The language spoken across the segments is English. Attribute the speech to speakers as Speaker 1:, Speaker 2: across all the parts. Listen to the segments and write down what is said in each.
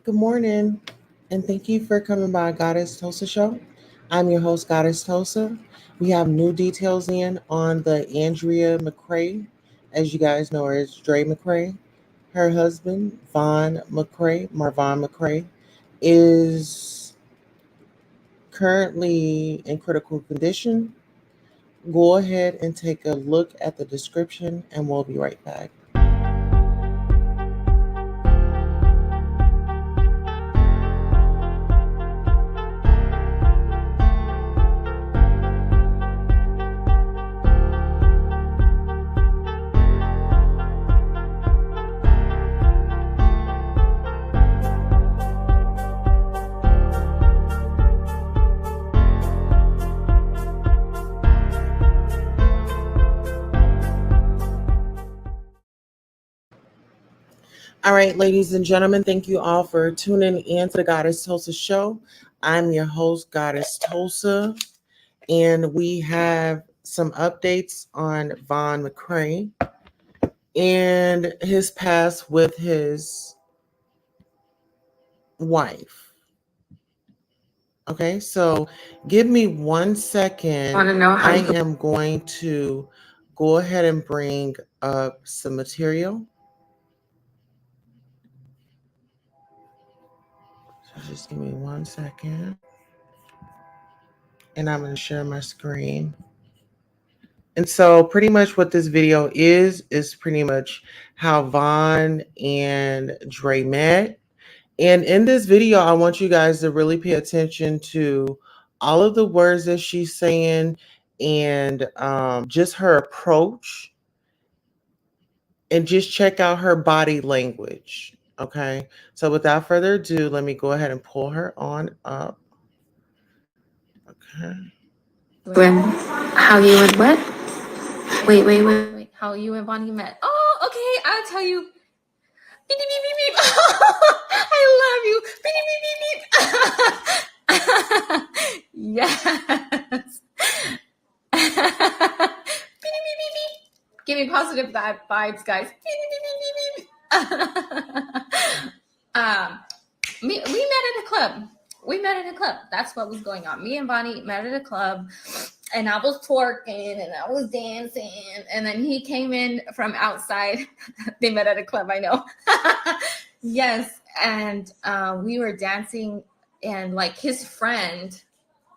Speaker 1: Good morning, and thank you for coming by Goddess Tosa Show. I'm your host, Goddess Tosa. We have new details in on the Andrea Mccray, as you guys know her as Dre Mccray. Her husband, Vaughn Mccray, Marvon Mccray, is currently in critical condition. Go ahead and take a look at the description, and we'll be right back. All right, ladies and gentlemen, thank you all for tuning in to the Goddess Tulsa Show. I'm your host, Goddess Tulsa, and we have some updates on Vaughn McCray and his past with his wife. Okay, so give me 1 second.
Speaker 2: Want to know how
Speaker 1: I
Speaker 2: you
Speaker 1: am going to go ahead and bring up some material. So just give me 1 second, and I'm going to share my screen. And so pretty much what this video is pretty much how Vaughn and Dre met. And in this video, I want you guys to really pay attention to all of the words that she's saying and just her approach, and just check out her body language. Okay. So without further ado, let me go ahead and pull her on up. Okay.
Speaker 2: when how you and what? Wait. How you and Bonnie met? Oh, okay. I'll tell you. Beep, beep, beep, beep, beep. I love you. Beep, beep, beep, beep. Yes. Beep, beep, beep, beep, beep. Give me positive vibes, guys. Beep, beep, beep, beep, beep. We met at a club. That's what was going on. Me and Bonnie met at a club, and I was twerking and I was dancing. And then he came in from outside. They met at a club, I know. Yes. And we were dancing, and like his friend,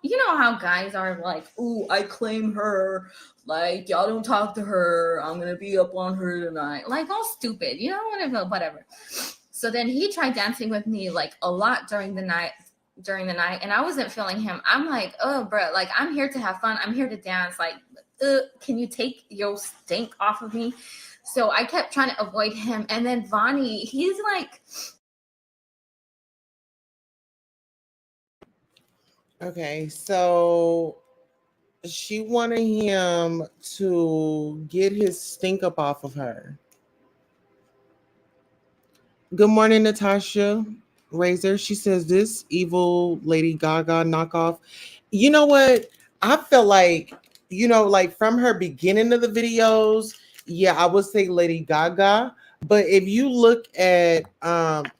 Speaker 2: you know how guys are like, ooh, I claim her. Like, y'all don't talk to her. I'm going to be up on her tonight. Like, all stupid. You know, whatever. So then he tried dancing with me like a lot during the night, and I wasn't feeling him. I'm like, oh, bro, like, I'm here to have fun. I'm here to dance. Like, can you take your stink off of me? So I kept trying to avoid him. And then Vonnie, he's like,
Speaker 1: Okay, so she wanted him to get his stink up off of her. Good morning, Natasha Razor. She says this evil Lady Gaga knockoff. You know what? I feel like, like from her beginning of the videos, yeah, I would say Lady Gaga. But if you look at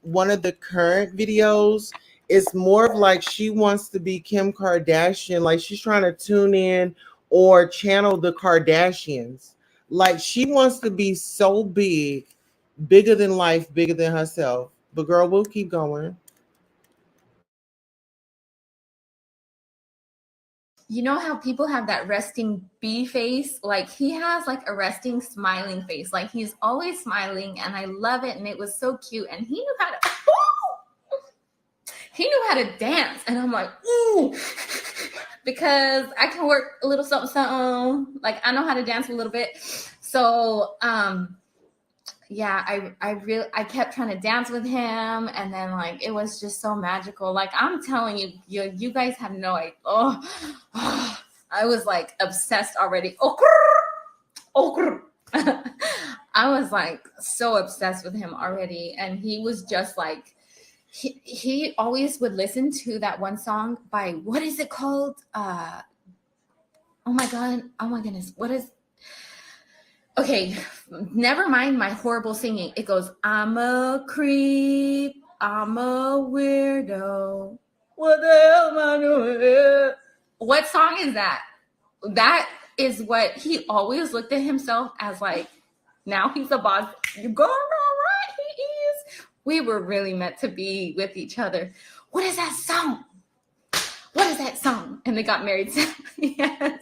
Speaker 1: one of the current videos, it's more of like she wants to be Kim Kardashian, like she's trying to tune in or channel the Kardashians. Like she wants to be so big, bigger than life, bigger than herself. But girl, we'll keep going.
Speaker 2: you know how people have that resting bee face? Like he has like a resting smiling face. Like he's always smiling, and I love it. And it was so cute. And he knew how to dance. And I'm like, ooh, because I can work a little something. Like I know how to dance a little bit. So yeah, I kept trying to dance with him, and then like it was just so magical. Like I'm telling you, you guys have no idea. Oh, I was like obsessed already. I was like so obsessed with him already, and he was just like he always would listen to that one song by, what is it called? Oh my goodness, what is? Okay, never mind my horrible singing. It goes, I'm a creep. I'm a weirdo. What the hell am I doing? What song is that? That is what he always looked at himself as like, now he's a boss. You go right, he is. We were really meant to be with each other. What is that song? What is that song? And they got married. Yes.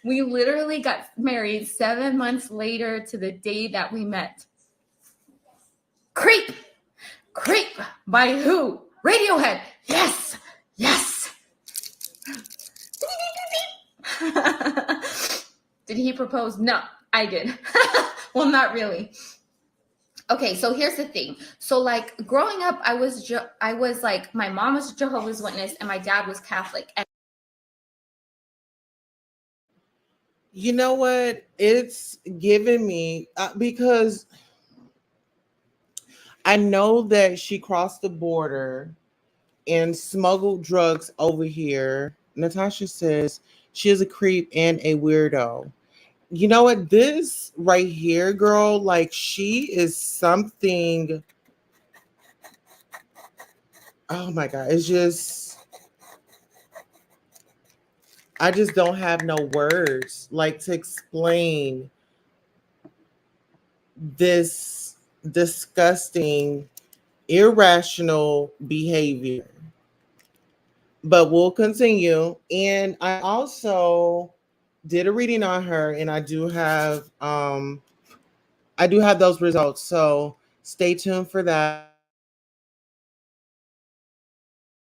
Speaker 2: We literally got married 7 months later to the day that we met. Creep. Creep by who? Radiohead. Yes. Yes. Did he propose? No, I did. Well, not really. Okay, so here's the thing. So like growing up, I was like, my mom was a Jehovah's Witness and my dad was Catholic. And
Speaker 1: You know what? It's given me because I know that she crossed the border and smuggled drugs over here. Natasha says she is a creep and a weirdo. You know what? This right here, girl, like she is something. Oh my God. It's just, I just don't have no words like to explain this disgusting, irrational behavior. But we'll continue. And I also did a reading on her, and I do have those results. So stay tuned for that.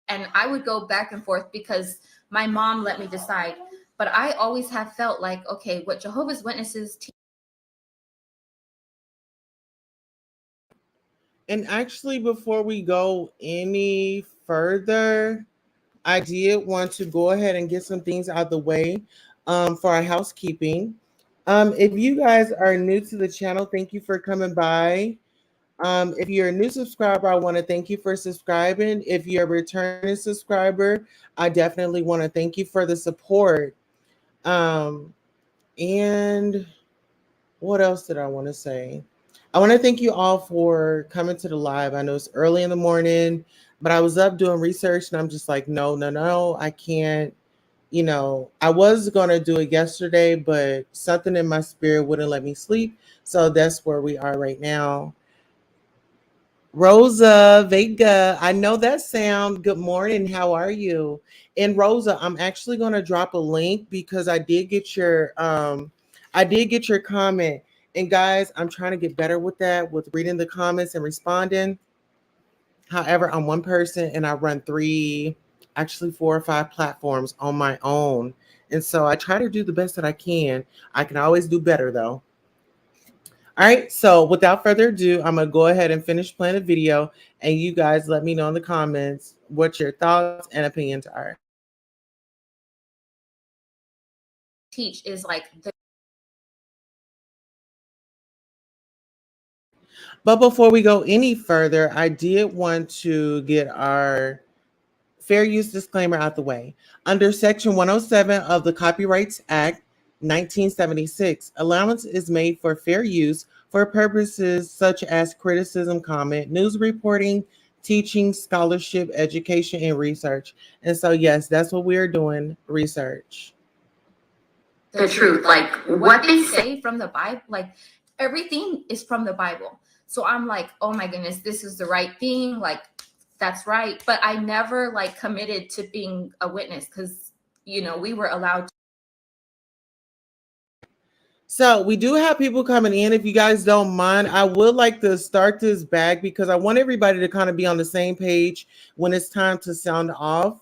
Speaker 2: and I would go back and forth because my mom let me decide. But I always have felt like, okay, what Jehovah's Witnesses teach.
Speaker 1: And actually, before we go any further, I did want to go ahead and get some things out of the way for our housekeeping. If you guys are new to the channel, thank you for coming by. If you're a new subscriber, I want to thank you for subscribing. If you're a returning subscriber, I definitely want to thank you for the support. Um, and what else did I want to say? I want to thank you all for coming to the live. I know it's early in the morning, but I was up doing research and I'm just like, no, no, no, I can't. You know, I was going to do it yesterday, but something in my spirit wouldn't let me sleep. So that's where we are right now. Rosa Vega, I know that sound. Good morning. How are you? And Rosa, I'm actually going to drop a link because I did get your comment. And guys, I'm trying to get better with that, with reading the comments and responding. However, I'm one person and I run three, actually four or five platforms on my own. And so I try to do the best that I can. I can always do better though. All right, so without further ado, I'm gonna go ahead and finish playing the video, and you guys let me know in the comments what your thoughts and opinions are.
Speaker 2: Teach is like the.
Speaker 1: But before we go any further, I did want to get our fair use disclaimer out the way. Under Section 107 of the Copyrights Act 1976, allowance is made for fair use for purposes such as criticism, comment, news reporting, teaching, scholarship, education, and research. And so, yes, that's what we are doing, research.
Speaker 2: The truth, like what they say from the Bible, like everything is from the Bible. So I'm like, oh my goodness, this is the right thing. Like, that's right. But I never like committed to being a witness because, you know, we were allowed.
Speaker 1: So we do have people coming in. If you guys don't mind, I would like to start this back because I want everybody to kind of be on the same page when it's time to sound off.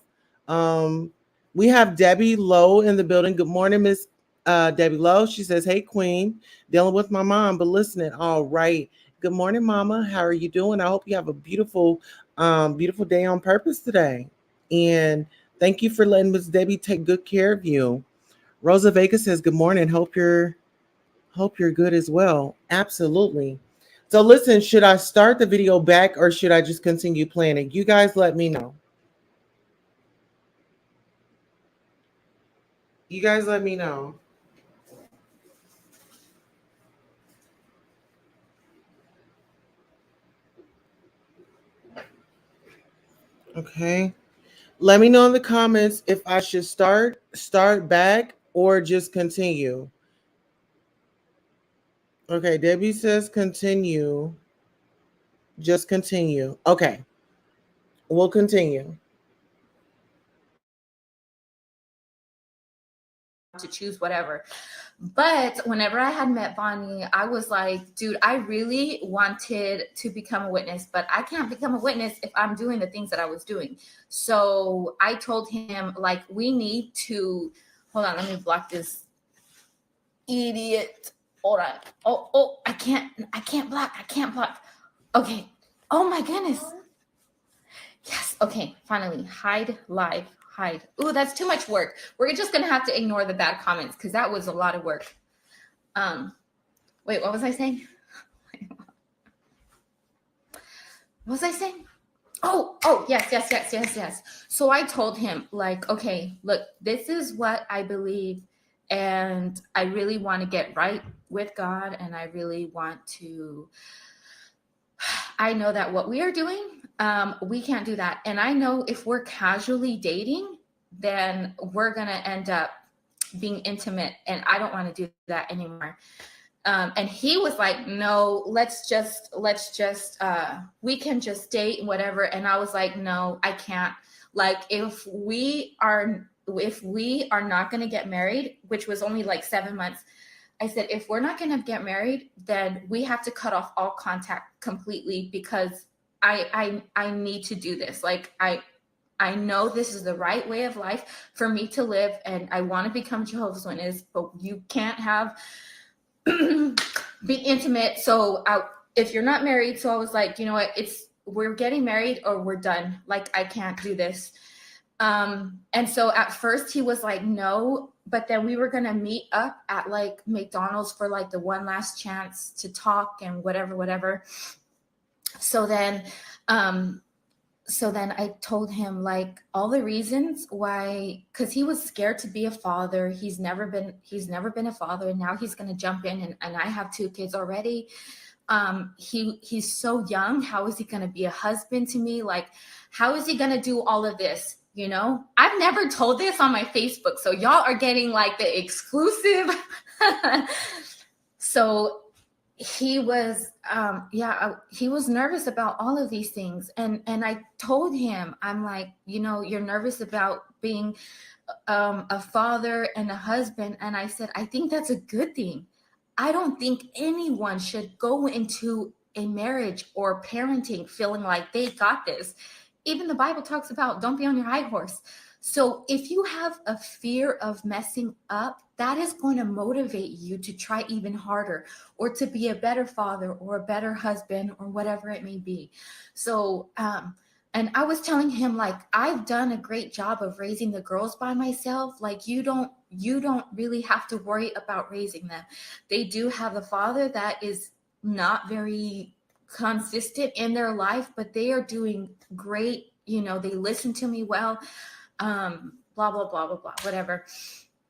Speaker 1: We have Debbie Lowe in the building. Good morning, Miss Debbie Lowe. She says, "Hey, Queen, dealing with my mom, but listening." All right. Good morning, Mama. How are you doing? I hope you have a beautiful, beautiful day on purpose today. And thank you for letting Miss Debbie take good care of you. Rosa Vega says, "Good morning. Hope you're good as well." Absolutely. So listen, should I start the video back or should I just continue playing it? You guys let me know. You guys let me know. Okay. Let me know in the comments if I should start back, or just continue. Okay, Debbie says continue. Just continue. Okay, we'll continue.
Speaker 2: To choose whatever. But whenever I had met Bonnie, I was like, dude, I really wanted to become a witness, but I can't become a witness if I'm doing the things that I was doing. So I told him, like, we need to hold on, let me block this idiot. Hold on. Oh, I can't block. Okay. Oh my goodness. Yes. Okay. Finally. Hide live. Hide. Ooh, that's too much work. We're just gonna have to ignore the bad comments because that was a lot of work. Wait, what was I saying? What was I saying? Oh, yes. So I told him, like, okay, look, this is what I believe, and I really want to get right with God, and I really want to. I know that what we are doing, we can't do that. And I know if we're casually dating, then we're going to end up being intimate. And I don't want to do that anymore. And he was like, no, we can just date and whatever. And I was like, no, I can't. Like, if we are not going to get married, which was only like 7 months, I said, if we're not going to get married, then we have to cut off all contact completely, because I need to do this. Like, I know this is the right way of life for me to live, and I want to become Jehovah's Witness, but you can't have be intimate. So if you're not married, so I was like, you know what, we're getting married or we're done. Like, I can't do this. And so at first he was like, no, but then we were going to meet up at like McDonald's for like the one last chance to talk and whatever. So then I told him like all the reasons why, because he was scared to be a father. He's never been a father, and now he's going to jump in, and I have 2 kids already. He's so young. How is he going to be a husband to me? Like, how is he going to do all of this? You know, I've never told this on my Facebook, so y'all are getting like the exclusive. So he was he was nervous about all of these things, and I told him, I'm like, you know, you're nervous about being a father and a husband, and I said, I think that's a good thing. I don't think anyone should go into a marriage or parenting feeling like they got this. Even the Bible talks about don't be on your high horse. So if you have a fear of messing up, that is going to motivate you to try even harder, or to be a better father or a better husband or whatever it may be. So, and I was telling him, like, I've done a great job of raising the girls by myself. Like, you don't really have to worry about raising them. They do have a father that is not very consistent in their life, but they are doing great. You know, they listen to me well, blah, blah, blah, blah, blah, whatever.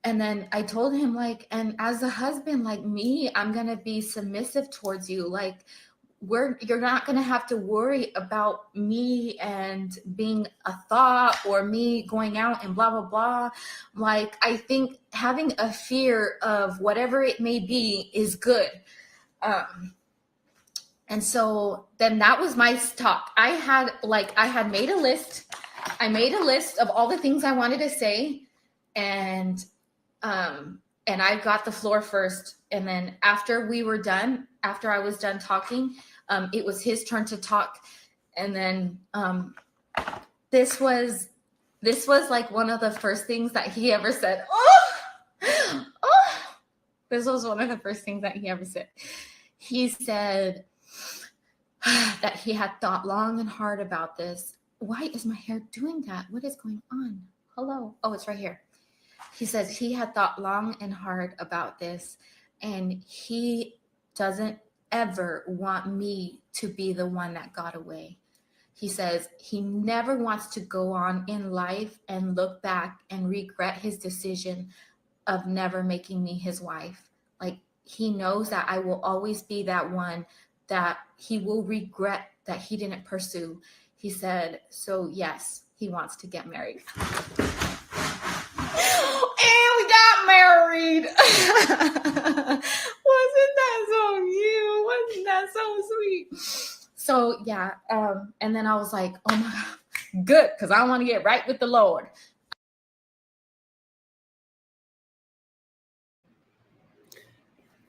Speaker 2: And then I told him, like, and as a husband, like me, I'm going to be submissive towards you. Like, you're not going to have to worry about me and being a thought, or me going out and blah, blah, blah. Like, I think having a fear of whatever it may be is good. And so then that was my talk. I had made a list. I made a list of all the things I wanted to say, and I got the floor first. And then after I was done talking, it was his turn to talk. And then this was like one of the first things that he ever said. This was one of the first things that he ever said. He said that he had thought long and hard about this. Why is my hair doing that? What is going on? Hello. Oh, it's right here. He says he had thought long and hard about this, and he doesn't ever want me to be the one that got away. He says he never wants to go on in life and look back and regret his decision of never making me his wife. Like, he knows that I will always be that one that he will regret that he didn't pursue. he said, so yes, he wants to get married. And we got married. Wasn't that so cute? Wasn't that so sweet? So yeah, and then I was like, oh my God, good, because I want to get right with the Lord.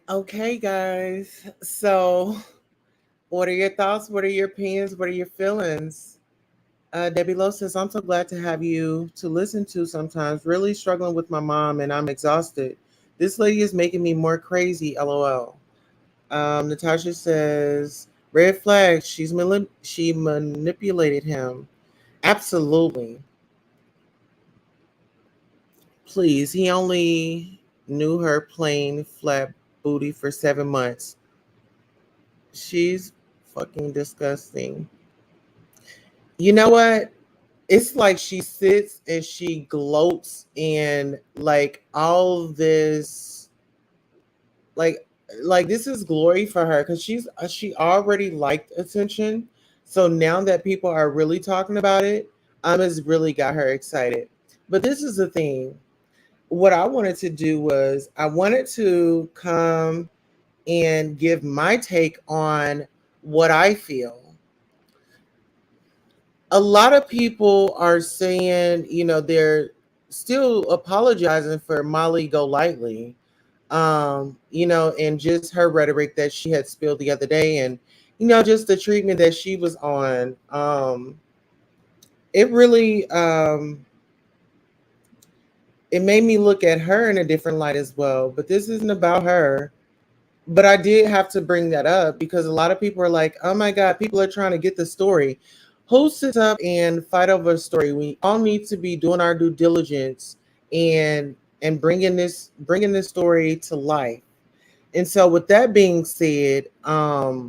Speaker 1: Okay, guys. So, what are your thoughts? What are your opinions? What are your feelings? Debbie Lowe says, I'm so glad to have you to listen to sometimes. Really struggling with my mom and I'm exhausted. This lady is making me more crazy, LOL. Natasha says, red flag, she manipulated him. Absolutely. Please, he only knew her plain flat booty for 7 months. She's fucking disgusting. You know what? It's like she sits and she gloats and like all this like this is glory for her because she already liked attention. So now that people are really talking about it, it's really got her excited. But this is the thing. What I wanted to do was I wanted to come and give my take on what I feel. A lot of people are saying, they're still apologizing for Molly Golightly, and just her rhetoric that she had spilled the other day, and just the treatment that she was on. It really it made me look at her in a different light as well. But this isn't about her. But I did have to bring that up because a lot of people are like, oh my God, people are trying to get the story. Who sits up and fight over a story? We all need to be doing our due diligence and bringing this story to life. And so with that being said, I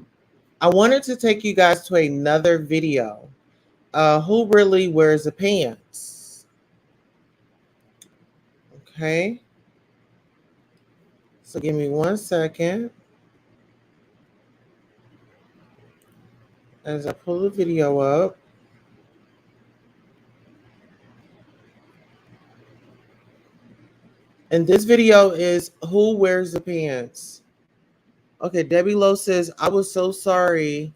Speaker 1: wanted to take you guys to another video. Who really wears the pants? Okay. So give me 1 second as I pull the video up. And this video is who wears the pants. Okay, Debbie Lowe says, I was so sorry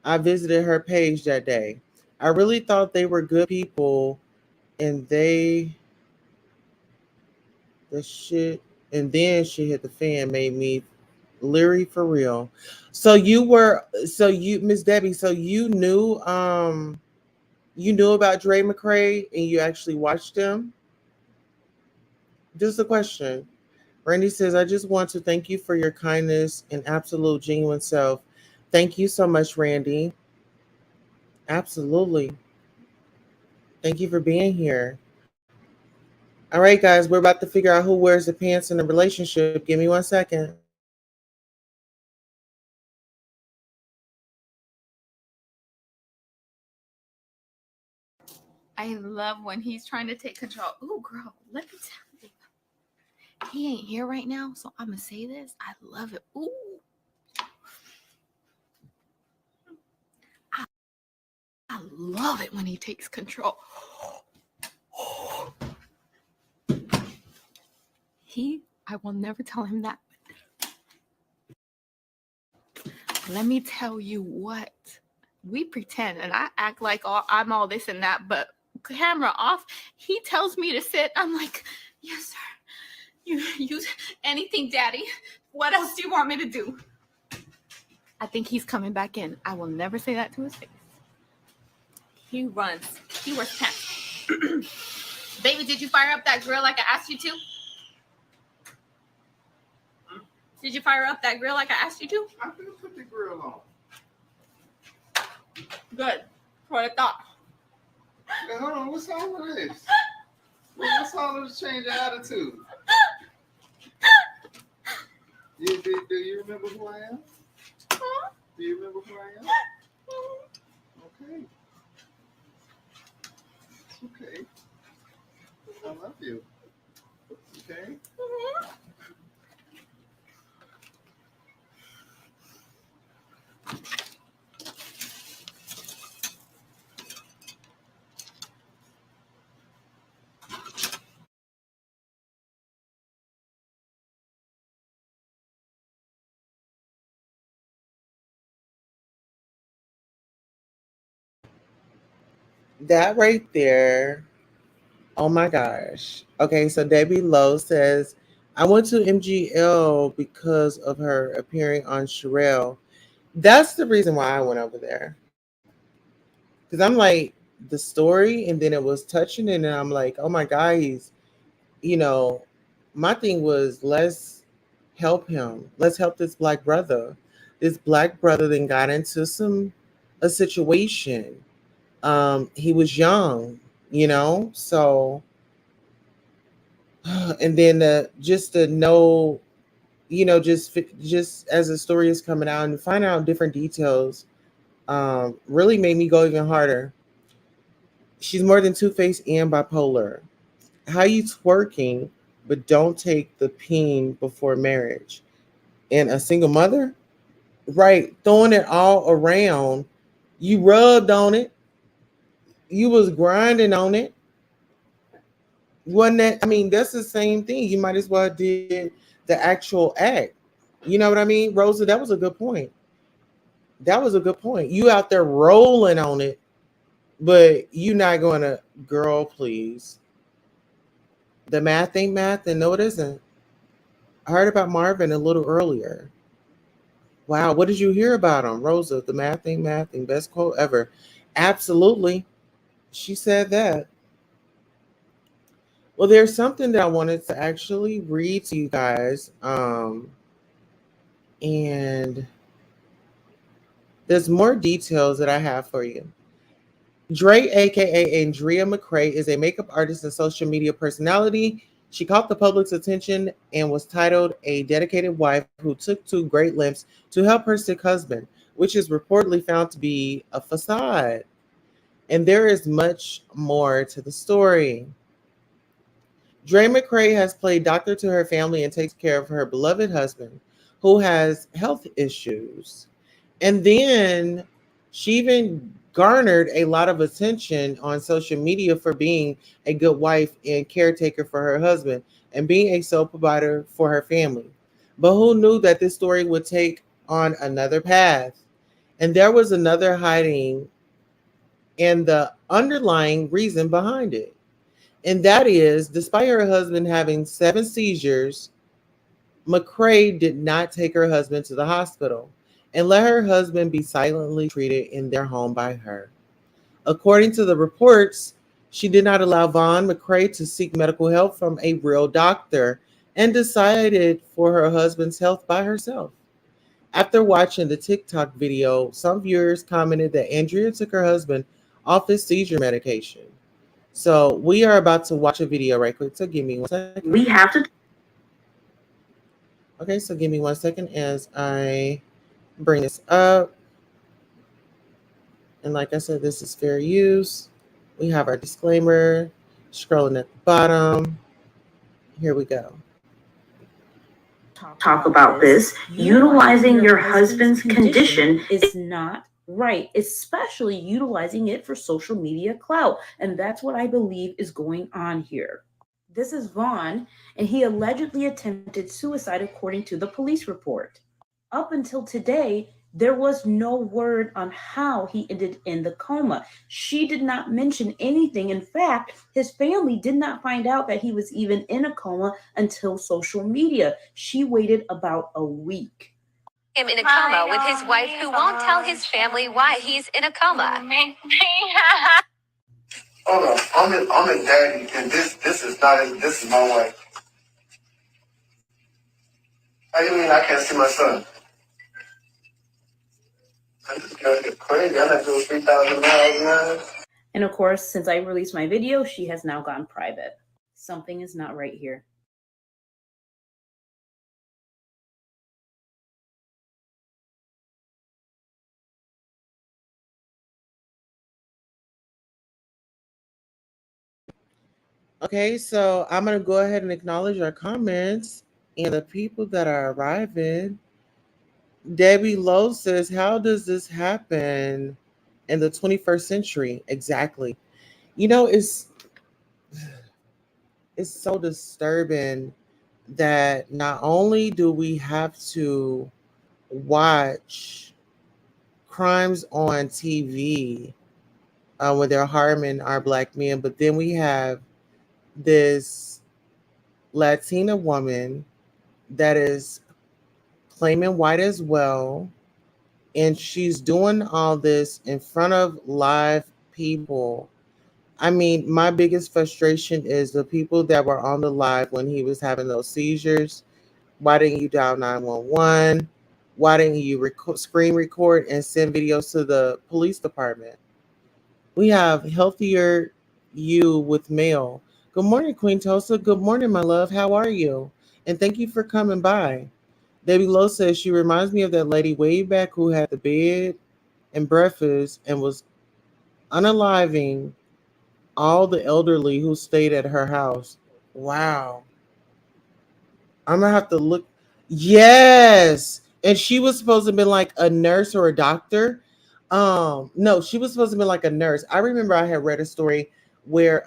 Speaker 1: I visited her page that day. I really thought they were good people and the shit, and then she hit the fan, made me leery for real. Miss Debbie, so you knew about Dre Mccray and you actually watched him? Just a question. Randy says, I just want to thank you for your kindness and absolute genuine self. Thank you so much, Randy. Absolutely. Thank you for being here. All right, guys, we're about to figure out who wears the pants in a relationship. Give me 1 second.
Speaker 2: I love when he's trying to take control. Ooh, girl, let me tell you. He ain't here right now, so I'm going to say this. I love it. Ooh. I love it when he takes control. I will never tell him that. Let me tell you what. We pretend, and I act like I'm all this and that, but camera off, he tells me to sit. I'm like, yes, sir. You anything, daddy. What else do you want me to do? I think he's coming back in. I will never say that to his face. He runs. He wears pants. Baby, did you fire up that grill like I asked you to? Did you fire up that grill like I asked you to?
Speaker 3: I did put the grill on.
Speaker 2: Good. That's what I thought.
Speaker 3: Now, hold on, what's all of this? What's all of this change of attitude? Do you remember who I am?
Speaker 2: Huh?
Speaker 3: Do you remember who I am? Okay. It's okay. I love you. Okay?
Speaker 1: That right there. Oh my gosh. Okay, so Debbie Lowe says, I went to MGL because of her appearing on Sherelle. That's the reason why I went over there. Because I'm like, the story, and then it was touching, and then I'm like, oh my God, you know, my thing was, let's help him. Let's help this black brother. This black brother then got into a situation. He was young, so and then just to know, just as the story is coming out and find out different details, really made me go even harder. She's more than two-faced and bipolar. How you twerking, but don't take the peen before marriage? And a single mother, right? Throwing it all around. You rubbed on it. You was grinding on it. Wasn't that? I mean, that's the same thing. You might as well did the actual act. You know what I mean, Rosa? That was a good point. That was a good point. You out there rolling on it, but you not going to, girl, please. The math ain't math, and no, it isn't. I heard about Marvon a little earlier. Wow, what did you hear about him, Rosa? The math ain't math, and best quote ever. Absolutely, she said that. Well, there's something that I wanted to actually read to you guys, and there's more details that I have for you. Dre, aka Dre Mccray, is a makeup artist and social media personality. She caught the public's attention and was titled a dedicated wife who took to great lengths to help her sick husband, which is reportedly found to be a facade. And there is much more to the story. Dre Mccray has played doctor to her family and takes care of her beloved husband, who has health issues. And then she even garnered a lot of attention on social media for being a good wife and caretaker for her husband and being a sole provider for her family. But who knew that this story would take on another path? And there was another hiding and the underlying reason behind it. And that is, despite her husband having 7 seizures, McCray did not take her husband to the hospital and let her husband be silently treated in their home by her. According to the reports, she did not allow Vaughn McCray to seek medical help from a real doctor and decided for her husband's health by herself. After watching the TikTok video, some viewers commented that Andrea took her husband off his seizure medication. So we are about to watch a video right quick. So give me 1 second.
Speaker 4: We have to.
Speaker 1: Okay, so give me 1 second as I bring this up. And like I said, this is fair use. We have our disclaimer scrolling at the bottom. Here we go.
Speaker 4: Talk about this. Utilizing your husband's condition is not right, especially utilizing it for social media clout. And that's what I believe is going on here. This is Vaughn, and he allegedly attempted suicide according to the police report. Up until today, there was no word on how he ended in the coma. She did not mention anything. In fact, his family did not find out that he was even in a coma until social media. She waited about a week.
Speaker 5: Him in a coma with his wife who won't tell his family why he's in a coma.
Speaker 3: Hold on, I'm a daddy, and this is not this is my wife. How you mean I can't see my son? This girl is crazy. I have to go 3,000 miles now.
Speaker 4: And of course, since I released my video, she has now gone private. Something is not right here.
Speaker 1: Okay, so I'm going to go ahead and acknowledge our comments and the people that are arriving. Debbie Lowe says, how does this happen in the 21st century? Exactly. It's so disturbing that not only do we have to watch crimes on TV, when they're harming our black men. But then we have this Latina woman that is claiming white as well, and she's doing all this in front of live people. I mean, my biggest frustration is the people that were on the live when he was having those seizures. Why didn't you dial 911? Why didn't you screen record and send videos to the police department? We have healthier you with mail. Good morning, Queen Tosa. Good morning, my love. How are you? And thank you for coming by. Debbie Lowe says she reminds me of that lady way back who had the bed and breakfast and was unaliving all the elderly who stayed at her house. Wow. I'm gonna have to look. Yes. And she was supposed to be like a nurse or a doctor. No, she was supposed to be like a nurse. I remember I had read a story where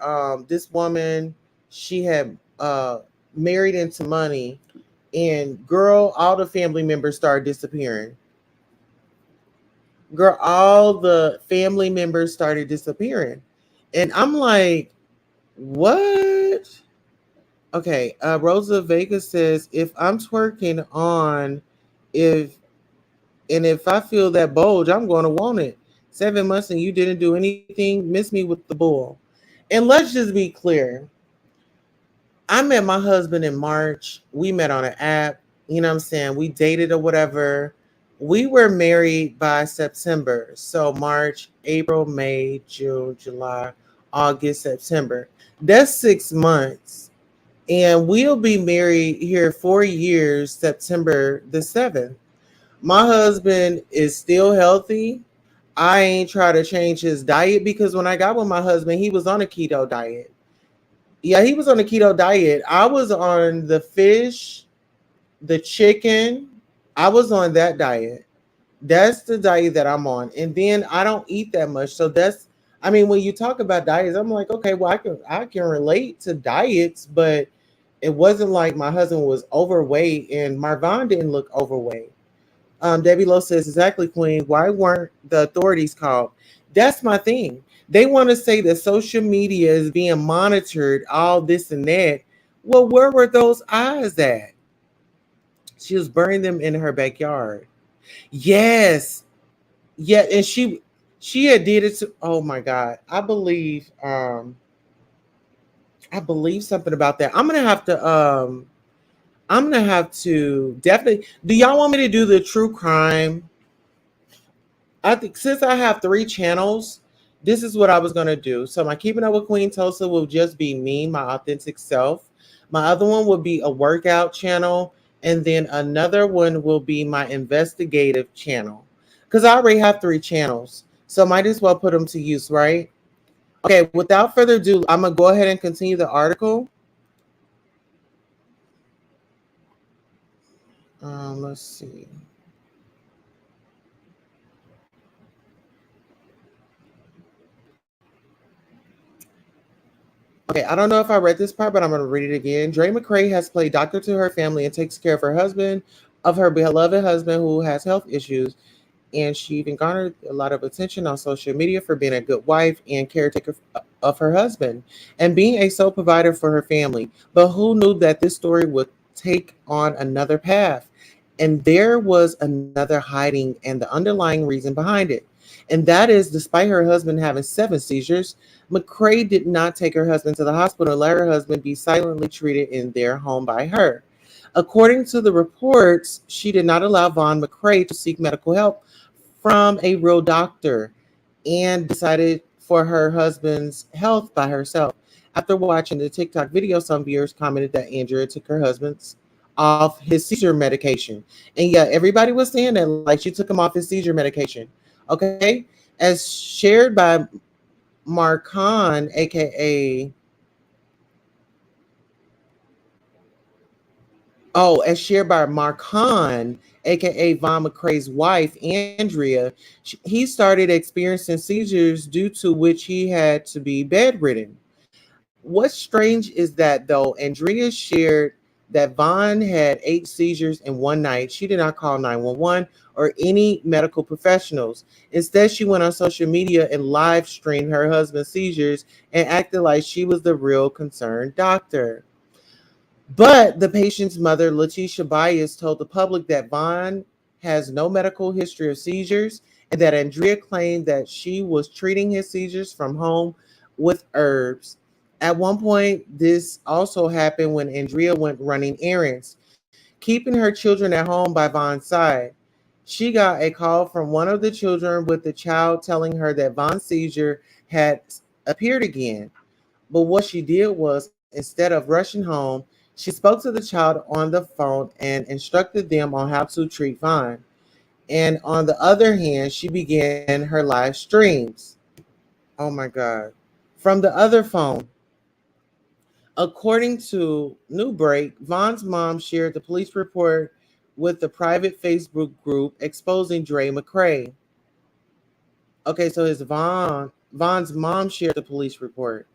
Speaker 1: this woman, she had married into money, and girl, all the family members started disappearing. Girl, all the family members started disappearing. And I'm like, what? Okay, Rosa Vega says if I'm twerking on, if if I feel that bulge, I'm going to want it. 7 months and you didn't do anything, miss me with the bull. And let's just be clear. I met my husband in March. We met on an app. You know what I'm saying? We dated or whatever. We were married by September. So March, April, May, June, July, August, September. That's 6 months. And we'll be married here 4 years, September the 7th. My husband is still healthy. I ain't try to change his diet because when I got with my husband, he was on a keto diet. Yeah, he was on a keto diet. I was on the fish, the chicken. I was on that diet. That's the diet that I'm on. And then I don't eat that much. So that's I mean, when you talk about diets, I'm like, okay, well, I can relate to diets, but it wasn't like my husband was overweight and Marvon didn't look overweight. Debbie Lowe says, exactly, Queen. Why weren't the authorities called? That's my thing. They want to say that social media is being monitored, all this and that. Well, where were those eyes at? She was burning them in her backyard. Yes. Yeah, and she had did it to, oh my God. I believe something about that. I'm gonna have to definitely. Do y'all want me to do the true crime? I think since I have 3 channels, this is what I was gonna do. So my Keeping Up with Queen Tulsa will just be me, my authentic self. My other one will be a workout channel, and then another one will be my investigative channel. Because I already have 3 channels, so might as well put them to use, right? Okay. Without further ado, I'm gonna go ahead and continue the article. Let's see. Okay, I don't know if I read this part, but I'm going to read it again. Dre Mccray has played doctor to her family and takes care of her husband, of her beloved husband who has health issues. And she even garnered a lot of attention on social media for being a good wife and caretaker of her husband and being a sole provider for her family. But who knew that this story would take on another path? And there was another hiding and the underlying reason behind it. And that is, despite her husband having 7 seizures, McCray did not take her husband to the hospital and let her husband be silently treated in their home by her. According to the reports, she did not allow Vaughn McCray to seek medical help from a real doctor and decided for her husband's health by herself. After watching the TikTok video, some viewers commented that Andrea took her husband's off his seizure medication. And yeah, everybody was saying that like she took him off his seizure medication. Okay. As shared by Marcon, aka as shared by Marcon, aka Vaughn McCray's wife, Andrea, he started experiencing seizures due to which he had to be bedridden. What's strange is that though Andrea shared that Vaughn had 8 seizures in one night. She did not call 911 or any medical professionals. Instead, she went on social media and live streamed her husband's seizures and acted like she was the real concerned doctor. But the patient's mother, Letitia Bias, told the public that Vaughn has no medical history of seizures and that Andrea claimed that she was treating his seizures from home with herbs. At one point, this also happened when Andrea went running errands, keeping her children at home by Vaughn's side. She got a call from one of the children with the child telling her that Vaughn's seizure had appeared again. But what she did was, instead of rushing home, she spoke to the child on the phone and instructed them on how to treat Vaughn. And on the other hand, she began her live streams. Oh my God. From the other phone. According to New Break, Vaughn's mom shared the police report with the private Facebook group exposing Dre Mccray. Okay, so Vaughn's mom shared the police report.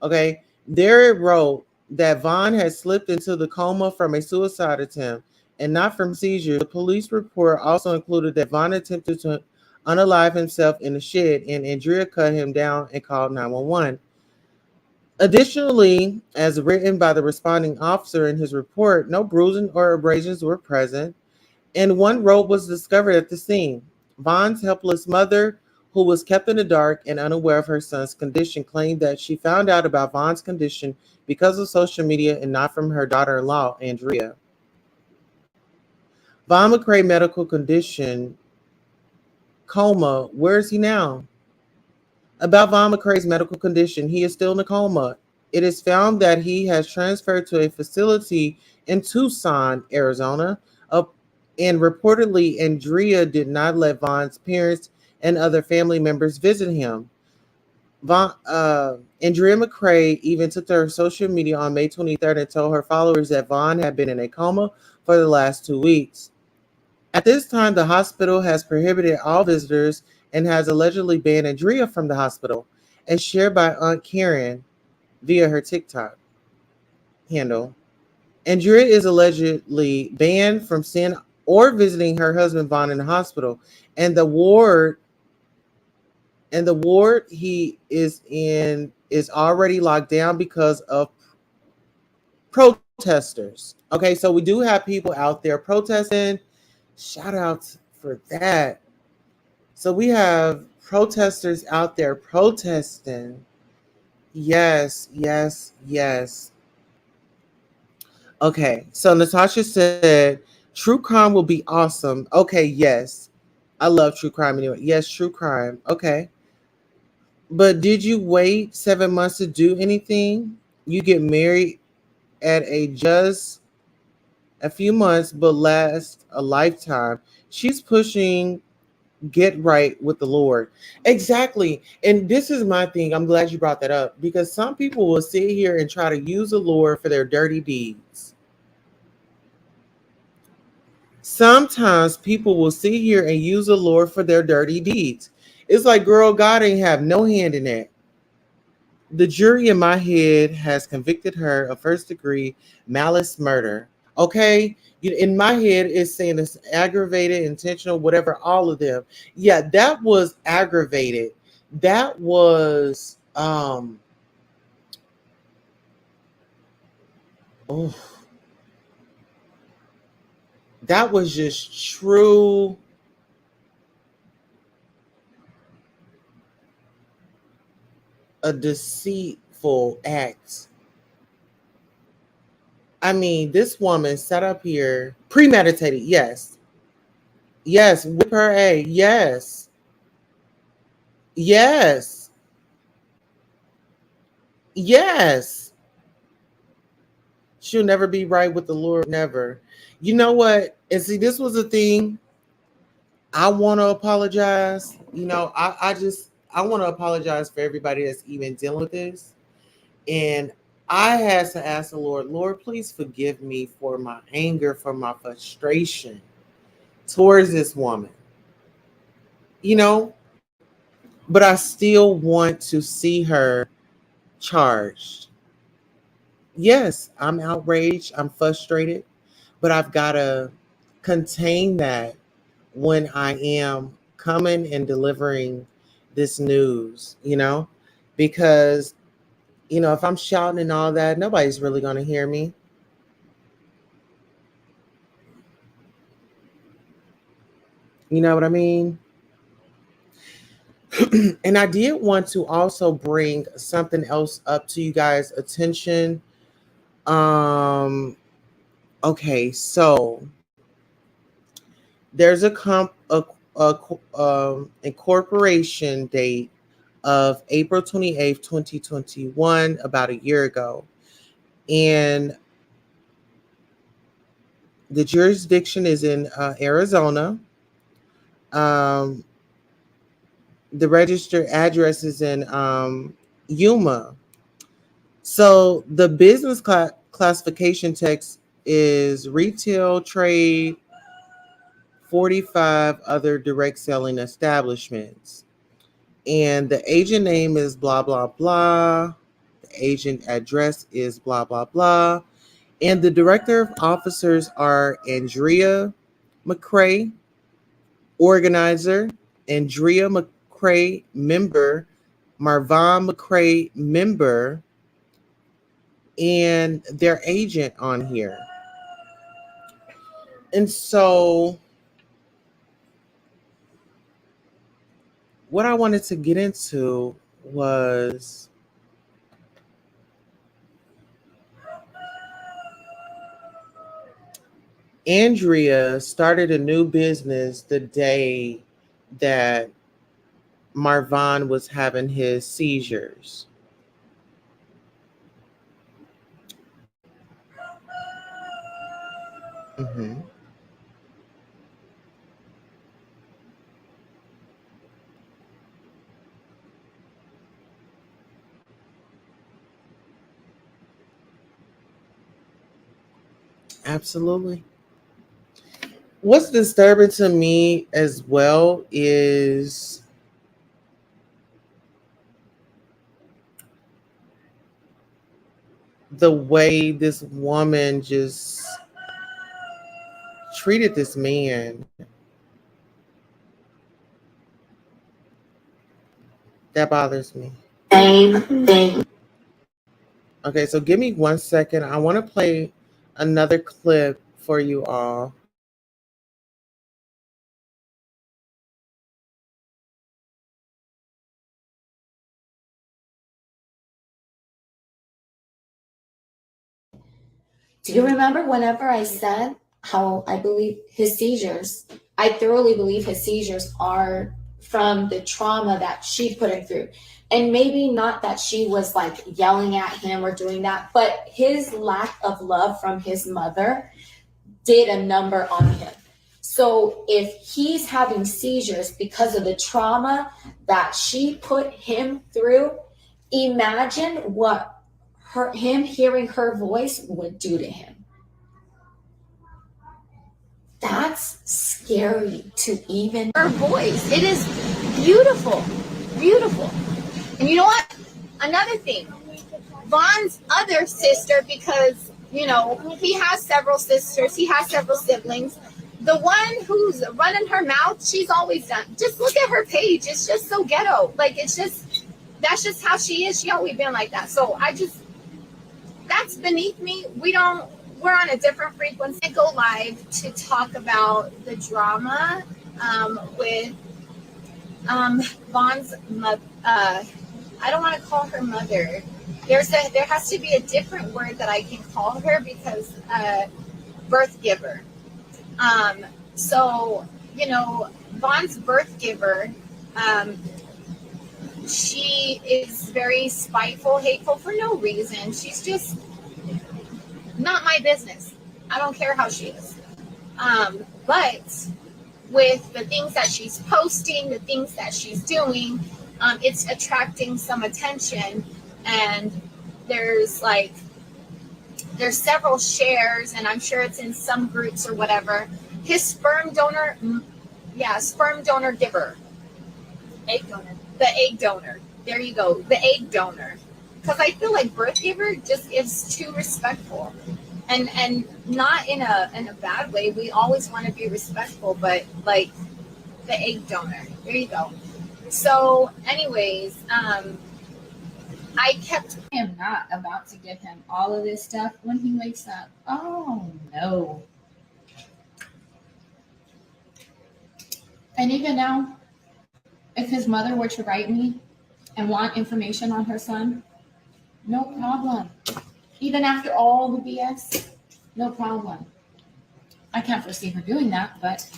Speaker 1: Okay, there it wrote that Vaughn had slipped into the coma from a suicide attempt and not from seizures. The police report also included that Vaughn attempted to unalive himself in the shed and Andrea cut him down and called 911. Additionally, as written by the responding officer in his report, no bruising or abrasions were present, and one rope was discovered at the scene. Vaughn's helpless mother, who was kept in the dark and unaware of her son's condition, claimed that she found out about Vaughn's condition because of social media and not from her daughter-in-law, Andrea. Vaughn McCray medical condition, coma. Where is he now? About Vaughn McCray's medical condition, he is still in a coma. It is found that he has transferred to a facility in Tucson, Arizona, and reportedly Andrea did not let Vaughn's parents and other family members visit him. Andrea McCray even took to her social media on May 23rd and told her followers that Vaughn had been in a coma for the last 2 weeks. At this time, the hospital has prohibited all visitors and has allegedly banned Andrea from the hospital, as shared by Aunt Karen via her TikTok handle. Andrea is allegedly banned from seeing or visiting her husband Vaughn in the hospital, and the ward he is in is already locked down because of protesters. Okay, so we do have people out there protesting. Shout out for that. So we have protesters out there protesting. Yes, yes, yes. Okay, so Natasha said, true crime will be awesome. Okay, yes. I love true crime anyway. Yes, true crime. Okay. But did you wait 7 months to do anything? You get married at a just a few months, but last a lifetime. She's pushing get right with the Lord. Exactly. And this is my thing. I'm glad you brought that up because some people will sit here and try to use the Lord for their dirty deeds. Sometimes people will sit here and use the Lord for their dirty deeds. It's like, girl, God ain't have no hand in that. The jury in my head has convicted her of first-degree malice murder. Okay? In my head, it's saying it's aggravated, intentional, whatever, all of them. Yeah, that was aggravated. That was, oh, that was just true. A deceitful act. I mean, this woman sat up here, premeditated, yes. Yes, whip her A. Yes. Yes. Yes. She'll never be right with the Lord, never. You know what? And see, this was a thing. I want to apologize. I want to apologize for everybody that's even dealing with this. And I had to ask the Lord, Lord, please forgive me for my anger, for my frustration towards this woman. You know, but I still want to see her charged. yes, I'm outraged, I'm frustrated, but I've got to contain that when I am coming and delivering this news, because, if I'm shouting and all that, nobody's really going to hear me. You know what I mean? And I did want to also bring something else up to you guys' attention. Um, okay, so there's a incorporation date of April 28th, 2021, about a year ago. And the jurisdiction is in Arizona. Um, the registered address is in Yuma. So the business classification text is retail, trade, 45 other direct selling establishments. And the agent name is blah, blah, blah. The agent address is blah, blah, blah. And the director of officers are Andrea Mccray, organizer, Andrea Mccray, member, Marvon Mccray, member, and their agent on here. And so what I wanted to get into was Andrea started a new business the day that Marvon was having his seizures. Hmm. Absolutely. What's disturbing to me as well is the way this woman just treated this man. That bothers me.
Speaker 5: Same thing.
Speaker 1: Okay, so give me 1 second. I want to play another clip for you all.
Speaker 6: Do you remember whenever I said how I believe his seizures, I thoroughly believe his seizures are from the trauma that she put him through? And maybe not that she was like yelling at him or doing that, but his lack of love from his mother did a number on him. So if he's having seizures because of the trauma that she put him through, imagine what him hearing her voice would do to him. That's scary to even.
Speaker 2: Her voice. It is beautiful. Beautiful. And you know what? Another thing. Vaughn's other sister, because, he has several sisters, he has several siblings. The one who's running her mouth, she's always done. Just look at her page. It's just so ghetto. Like, that's just how she is. She always been like that. So that's beneath me. We're on a different frequency. I go live to talk about the drama with Vaughn's mother. I don't want to call her mother. There has to be a different word that I can call her because birth giver. So Vaughn's birth giver. She is very spiteful, hateful for no reason. She's just not my business. I don't care how she is. But with the things that she's posting, the things that she's doing, it's attracting some attention. And there's several shares, and I'm sure it's in some groups or whatever. His sperm donor giver. Egg donor. The egg donor. There you go. The egg donor.
Speaker 6: because I feel like birth giver just is too respectful, and not in a bad way. We always want to be respectful, but like the egg donor. There you go. So, anyways, I am not about to give him all of this stuff when he wakes up. Oh no. And even now, if his mother were to write me and want information on her son, no problem. Even after all the BS, no problem. I can't foresee her doing that, but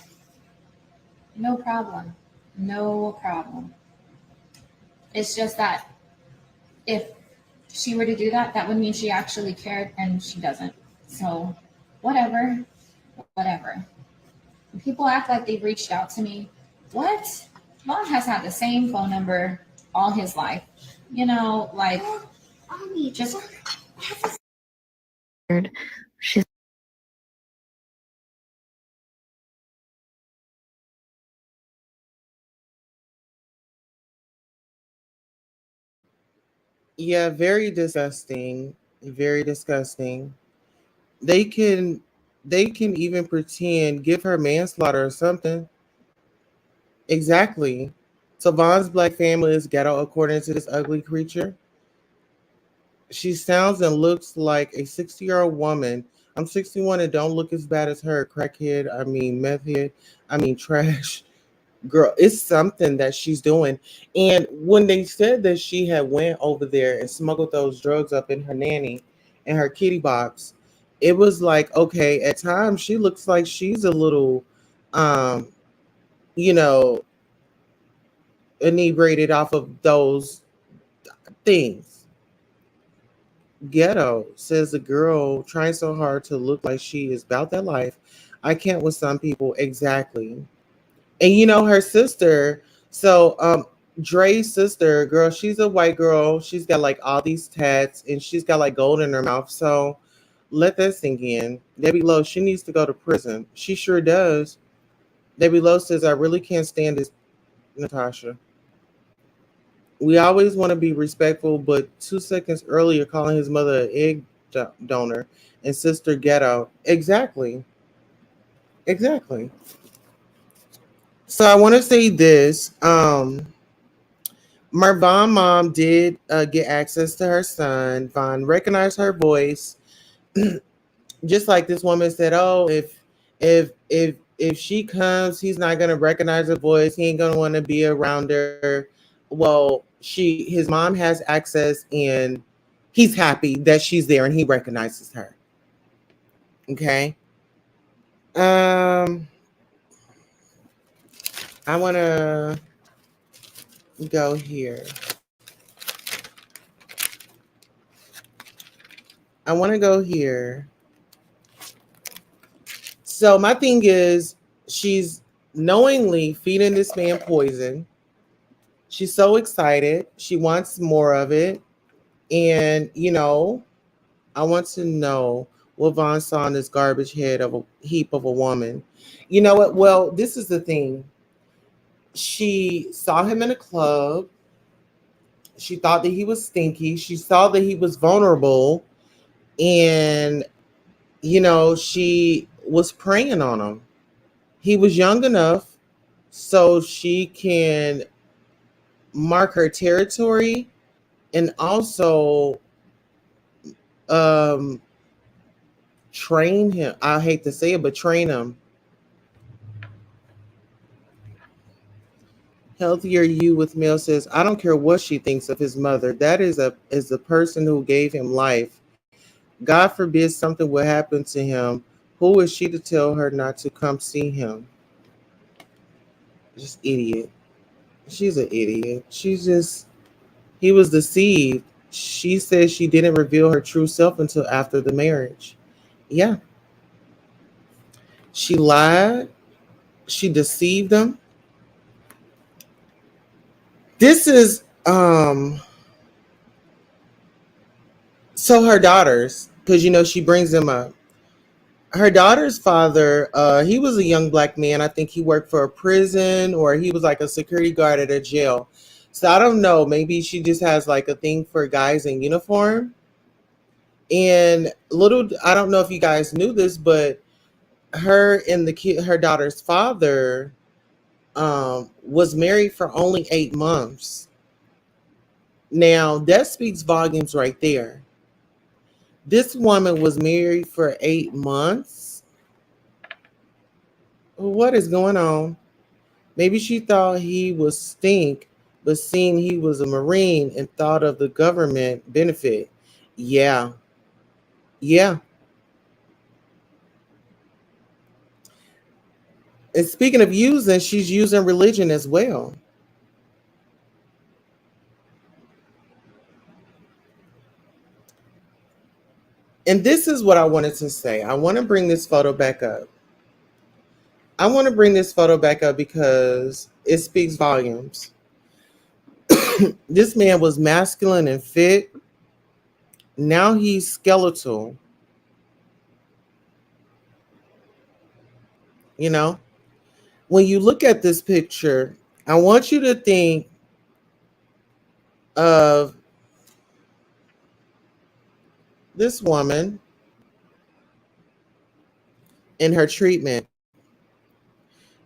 Speaker 6: no problem. No problem. It's just that if she were to do that, that would mean she actually cared, and she doesn't. So, whatever. When people act like they've reached out to me, what? Vaughn has had the same phone number all his life. You know, like, just.
Speaker 5: She's
Speaker 1: Yeah, very disgusting. Very disgusting. They can they can even pretend give her manslaughter or something. Exactly. So Vaughn's black family is ghetto according to this ugly creature. She sounds and looks like a 60-year-old woman. I'm 61 and don't look as bad as her. Crackhead, I mean meth head, I mean trash. Girl, it's something that she's doing. And when they said that she had went over there and smuggled those drugs up in her nanny and her kitty box, it was like, okay, at times she looks like she's a little um, you know, inebriated off of those things. Ghetto, says the girl trying so hard to look like she is about that life. I can't with some people. Exactly. And her sister, so Dre's sister, girl, she's a white girl. She's got like all these tats and she's got like gold in her mouth. So let that sink in. Debbie Lowe, she needs to go to prison. She sure does. Debbie Lowe says, I really can't stand this, Natasha. We always want to be respectful, but 2 seconds earlier calling his mother an egg donor and sister ghetto. Exactly. Exactly. So I want to say this. Marvon mom did get access to her son. Vaughn recognized her voice, just like this woman said. Oh, if she comes, he's not gonna recognize her voice. He ain't gonna want to be around her. Well, his mom has access, and he's happy that she's there, and he recognizes her. Okay. I want to go here. I want to go here. So my thing is, she's knowingly feeding this man poison. She's so excited. She wants more of it. And, I want to know what Vaughn saw in this garbage head of a heap of a woman. You know what? Well, this is the thing. She saw him in a club. She thought that he was stinky. She saw that he was vulnerable. And, she was preying on him. He was young enough so she can mark her territory and also train him. I hate to say it, but train him. Healthier you with Mel says, I don't care what she thinks of his mother. That is the person who gave him life. God forbid something would happen to him. Who is she to tell her not to come see him? Just idiot. She's an idiot. He was deceived. She says she didn't reveal her true self until after the marriage. Yeah. She lied. She deceived him. This is so her daughters, because she brings them up. Her daughter's father, he was a young black man. I think he worked for a prison or he was like a security guard at a jail. So I don't know. Maybe she just has like a thing for guys in uniform. And I don't know if you guys knew this, but her and her daughter's father was married for only 8 months. Now that speaks volumes right there. This woman was married for 8 months. What is going on? Maybe she thought he was stink, but seeing he was a Marine and thought of the government benefit. Yeah. Yeah. And speaking of using, she's using religion as well. And this is what I wanted to say. I want to bring this photo back up. I want to bring this photo back up because it speaks volumes. This man was masculine and fit. Now he's skeletal. You know, when you look at this picture, I want you to think of this woman in her treatment.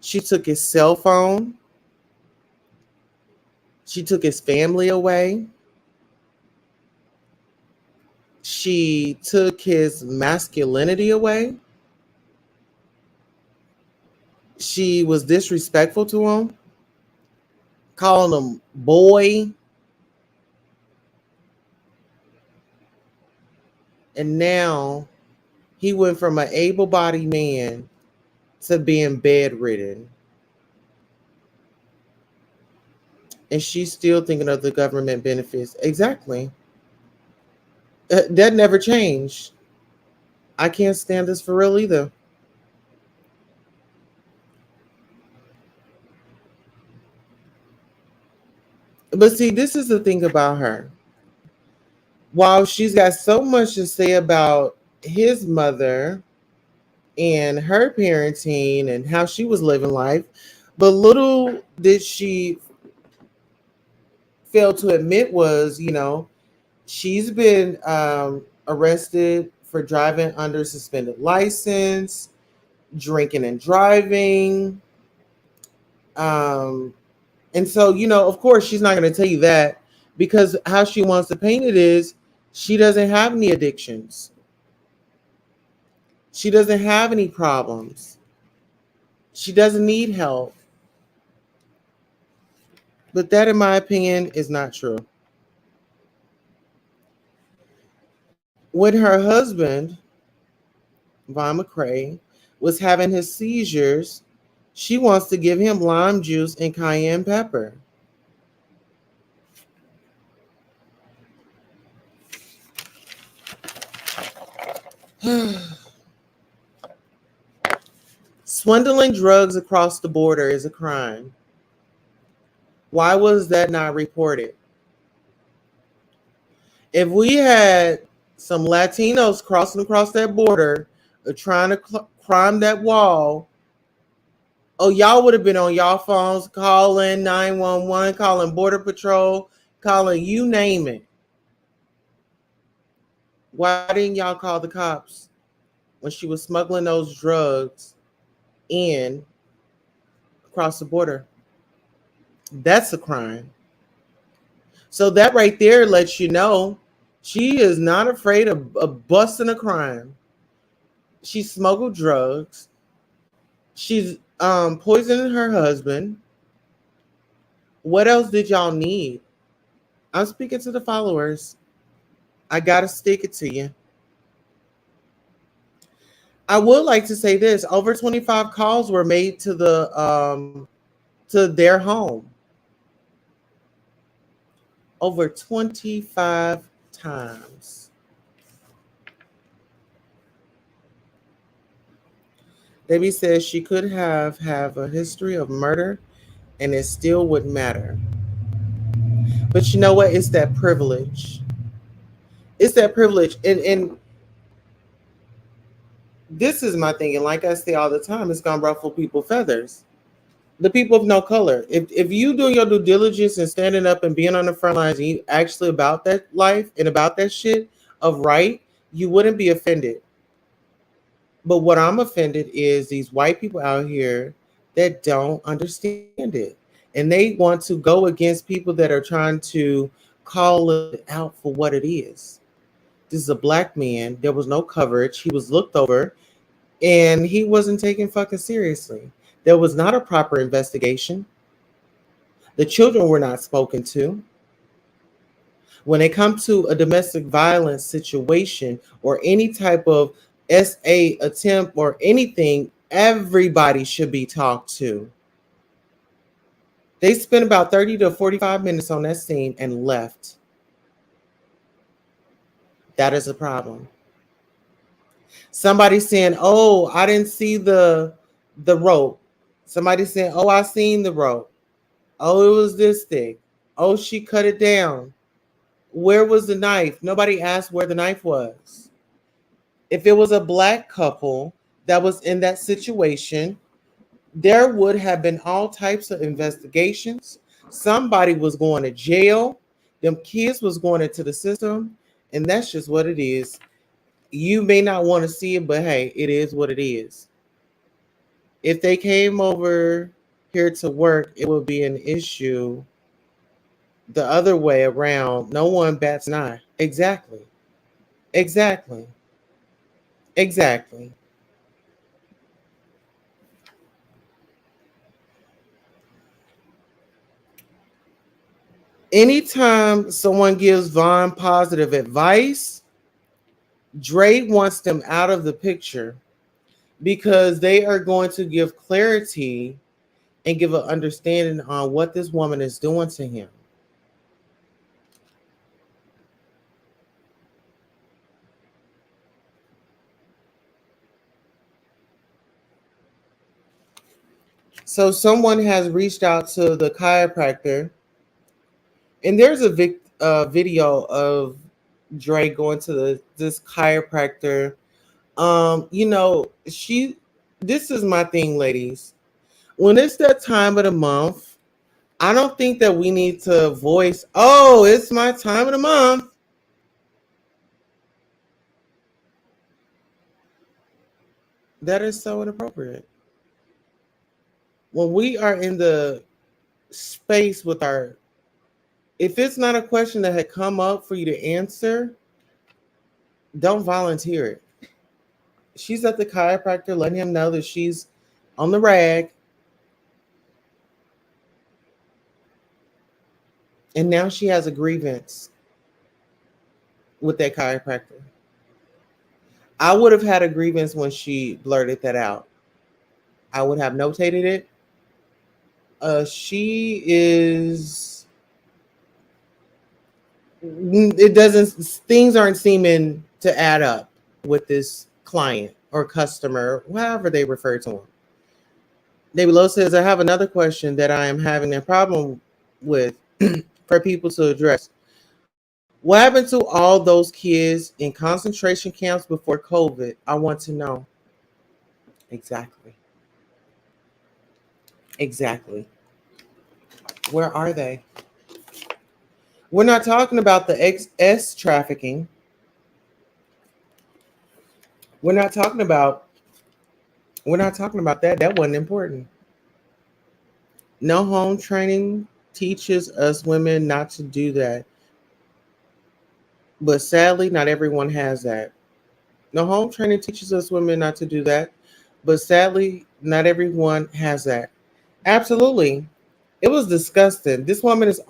Speaker 1: She took his cell phone. She took his family away. She took his masculinity away. She was disrespectful to him, calling him boy. And now he went from an able-bodied man to being bedridden. And she's still thinking of the government benefits. Exactly. That never changed. I can't stand this for real either. But see, this is the thing about her. While she's got so much to say about his mother and her parenting and how she was living life, but little did she fail to admit was, she's been arrested for driving under suspended license, drinking and driving. And so, of course, she's not going to tell you that, because how she wants to paint it is she doesn't have any addictions. She doesn't have any problems. She doesn't need help. But that, in my opinion, is not true. When her husband, Vaughn Mccray, was having his seizures, she wants to give him lime juice and cayenne pepper. Swindling drugs across the border is a crime. Why was that not reported? If we had some Latinos crossing across that border or trying to climb that wall, oh, y'all would have been on y'all phones calling 911, calling Border Patrol, calling you name it. Why didn't y'all call the cops when she was smuggling those drugs in across the border? That's a crime. So that right there lets you know she is not afraid of busting a crime. She smuggled drugs. She's poisoning her husband. What else did y'all need? I'm speaking to the followers. I gotta stick it to you. I would like to say this: over 25 calls were made to their home. Over 25 times. Debbie says she could have a history of murder and it still wouldn't matter. But you know what? It's that privilege. It's that privilege. And this is my thing. And like I say all the time, it's going to ruffle people's feathers. The people of no color. If you doing your due diligence and standing up and being on the front lines and you actually about that life and about that shit of right, you wouldn't be offended. But what I'm offended is these white people out here that don't understand it. And they want to go against people that are trying to call it out for what it is. This is a black man. There was no coverage. He was looked over and he wasn't taken fucking seriously. There was not a proper investigation. The children were not spoken to. When it comes to a domestic violence situation or any type of SA attempt or anything, everybody should be talked to. They spent about 30 to 45 minutes on that scene and left. That is a problem. Somebody saying, "Oh, I didn't see the rope." Somebody saying, "Oh, I seen the rope. Oh, it was this thing. Oh, she cut it down. Where was the knife?" Nobody asked where the knife was. If it was a black couple that was in that situation, there would have been all types of investigations. Somebody was going to jail. Them kids was going into the system. And that's just what it is. You may not want to see it, but hey, it is what it is. If they came over here to work, it would be an issue the other way around. No one bats an eye. Exactly. Exactly. Exactly. Anytime someone gives Vaughn positive advice, Dre wants them out of the picture because they are going to give clarity and give an understanding on what this woman is doing to him. So someone has reached out to the chiropractor, and there's a video of Dre going to this chiropractor. This is my thing, ladies. When it's that time of the month, I don't think that we need to voice, "Oh, it's my time of the month." That is so inappropriate. When we are in the space with if it's not a question that had come up for you to answer, don't volunteer it. She's at the chiropractor letting him know that she's on the rag. And now she has a grievance with that chiropractor. I would have had a grievance when she blurted that out. I would have notated it. She is. Things aren't seeming to add up with this client or customer, however they refer to him. David Lowe says, "I have another question that I am having a problem with for people to address. What happened to all those kids in concentration camps before COVID? I want to know." Exactly. Exactly. Where are they? We're not talking about the XS trafficking. We're not talking about that. That wasn't important. No home training teaches us women not to do that. But sadly, not everyone has that. No home training teaches us women not to do that. But sadly, not everyone has that. Absolutely. It was disgusting. This woman is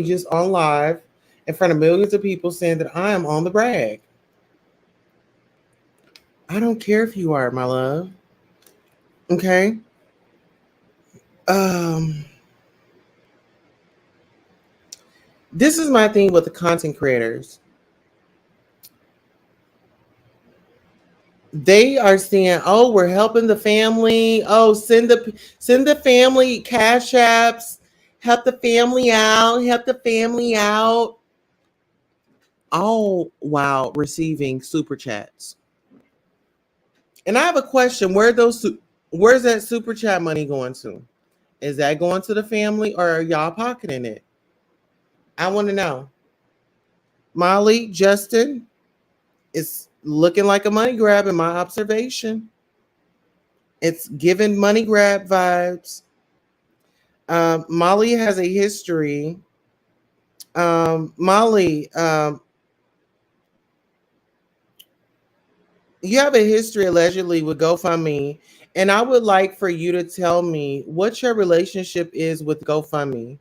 Speaker 1: just on live in front of millions of people saying that I am on the brag. I don't care if you are, my love. Okay? This is my thing with the content creators. They are saying, "Oh, we're helping the family. Oh, send the family cash apps. Help the family out. Help the family out." All while receiving super chats. And I have a question: where are those Where's that super chat money going to? Is that going to the family or are y'all pocketing it? I want to know. Molly, Justin, it's looking like a money grab in my observation. It's giving money grab vibes. Molly has a history. Molly, you have a history allegedly with GoFundMe, and I would like for you to tell me what your relationship is with GoFundMe.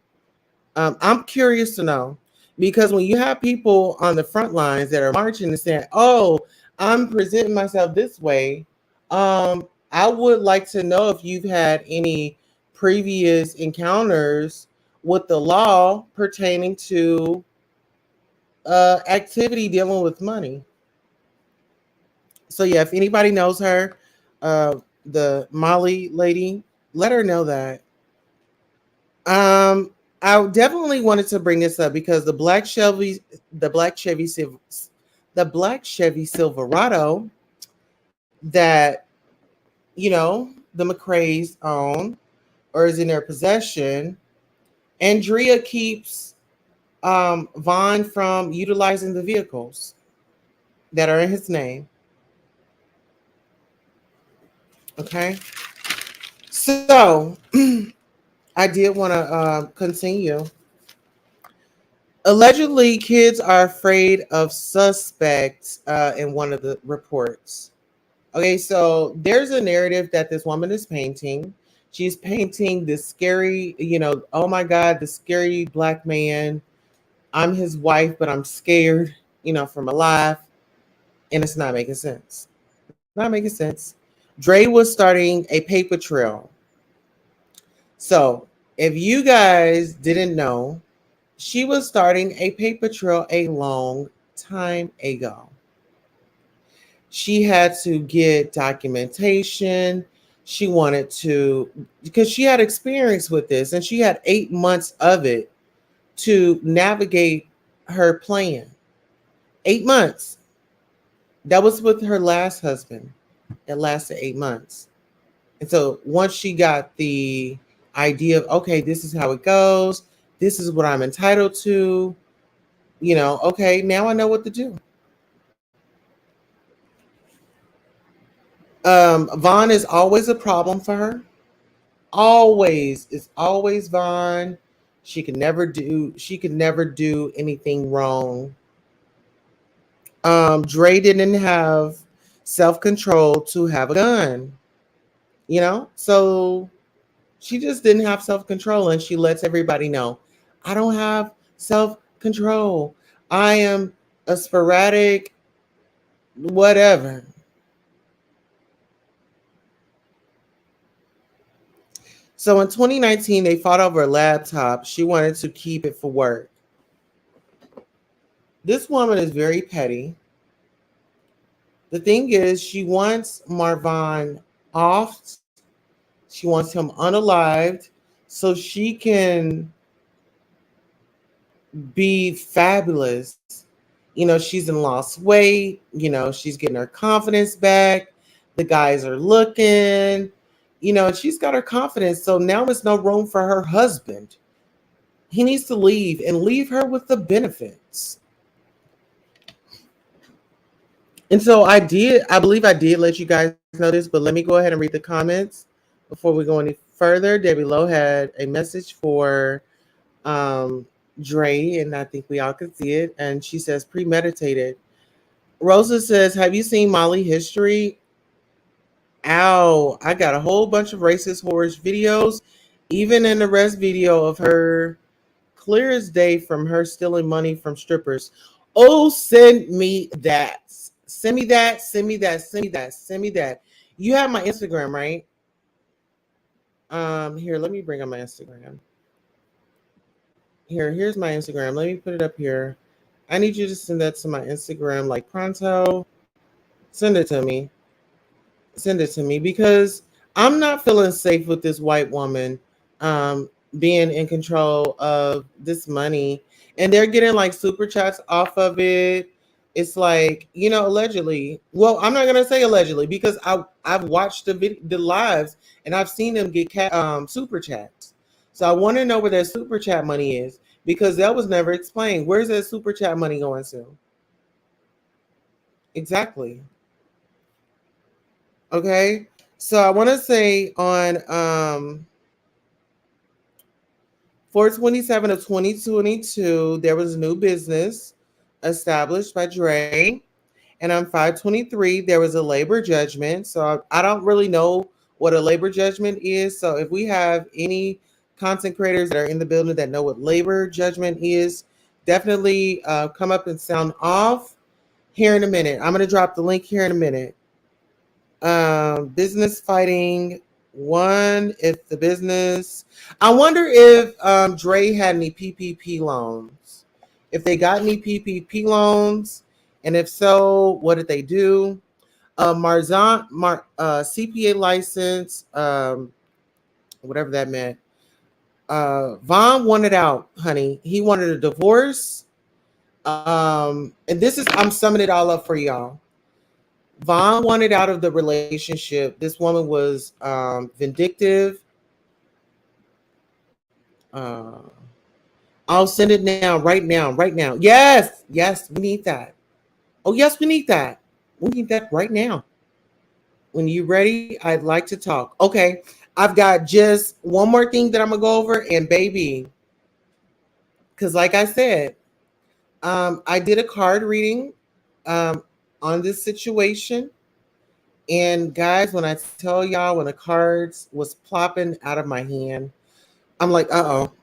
Speaker 1: I'm curious to know because when you have people on the front lines that are marching and saying, "Oh, I'm presenting myself this way," I would like to know if you've had any previous encounters with the law pertaining to activity dealing with money. So yeah, if anybody knows her, the Molly lady, let her know that. I definitely wanted to bring this up because the black Chevy, the black Chevy Silverado that the McCrays own or is in their possession, Andrea keeps Vaughn from utilizing the vehicles that are in his name. Okay, so I did want to continue. Allegedly, kids are afraid of suspects in one of the reports. Okay, so there's a narrative that this woman is painting. She's painting this scary, oh my God, the scary black man. I'm his wife, but I'm scared, for my life. And it's not making sense. Not making sense. Dre was starting a paper trail. So if you guys didn't know, she was starting a paper trail a long time ago. She had to get documentation. She wanted to, because she had experience with this and she had 8 months of it to navigate her plan. 8 months. That was with her last husband. It lasted 8 months. And so once she got the idea of, okay, this is how it goes, this is what I'm entitled to, okay, now I know what to do. Vaughn is always a problem for her. Always. It's always Vaughn. She could never do anything wrong. Dre didn't have self-control to have a gun, so she just didn't have self-control, and she lets everybody know, I don't have self-control. I am a sporadic whatever. So in 2019, they fought over a laptop. She wanted to keep it for work. This woman is very petty. The thing is, she wants Marvon off. She wants him unalived so she can be fabulous. She's in lost weight. She's getting her confidence back. The guys are looking, she's got her confidence. So now there's no room for her husband. He needs to leave and leave her with the benefits. And so I believe I did let you guys know this, but let me go ahead and read the comments before we go any further. Debbie Lowe had a message for Dre, and I think we all could see it. And she says, premeditated. Rosa says, have you seen Molly history? Ow, I got a whole bunch of racist horror videos, even in the rest video of her clear as day from her stealing money from strippers. Oh, send me that. Send me that. Send me that. Send me that. Send me that. You have my Instagram, right? Here, let me bring up my Instagram. Here's my Instagram. Let me put it up here. I need you to send that to my Instagram like pronto. Send it to me. Send it to me because I'm not feeling safe with this white woman being in control of this money. And they're getting like super chats off of it. It's like, allegedly. Well, I'm not gonna say allegedly because I've watched the lives and I've seen them get super chats. So I want to know where their super chat money is because that was never explained. Where's that super chat money going to? Exactly. Okay. So I want to say on 4/27 of 2022, there was a new business established by Dre. And on 5/23, there was a labor judgment. So I don't really know what a labor judgment is. So if we have any content creators that are in the building that know what labor judgment is, definitely come up and sound off here in a minute. I'm going to drop the link here in a minute. Business fighting one. If the business, I wonder if Dre had any PPP loans. If they got any PPP loans, and if so, what did they do? CPA license, whatever that meant. Vaughn wanted out, honey. He wanted a divorce. And this is, I'm summing it all up for y'all. Vaughn wanted out of the relationship. This woman was vindictive. I'll send it now, right now, right now. Yes, yes, we need that. Oh, yes, we need that. We need that right now. When you're ready, I'd like to talk. Okay, I've got just one more thing that I'm going to go over. And baby, because like I said, I did a card reading on this situation. And guys, when I tell y'all when the cards was plopping out of my hand, I'm like, uh-oh.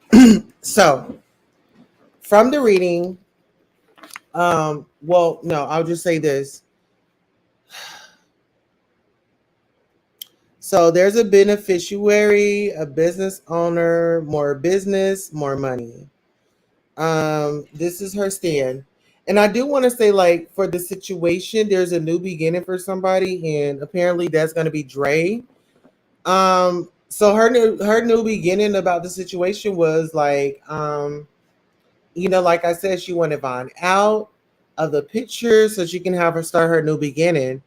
Speaker 1: So from the reading, well, no, I'll just say this. So there's a beneficiary, a business owner, more business, more money. This is her stand. And I do want to say, like, for the situation, there's a new beginning for somebody, and apparently that's gonna be Dre. So her new beginning about the situation was like, like I said, she wanted Vaughn out of the picture so she can have her start her new beginning.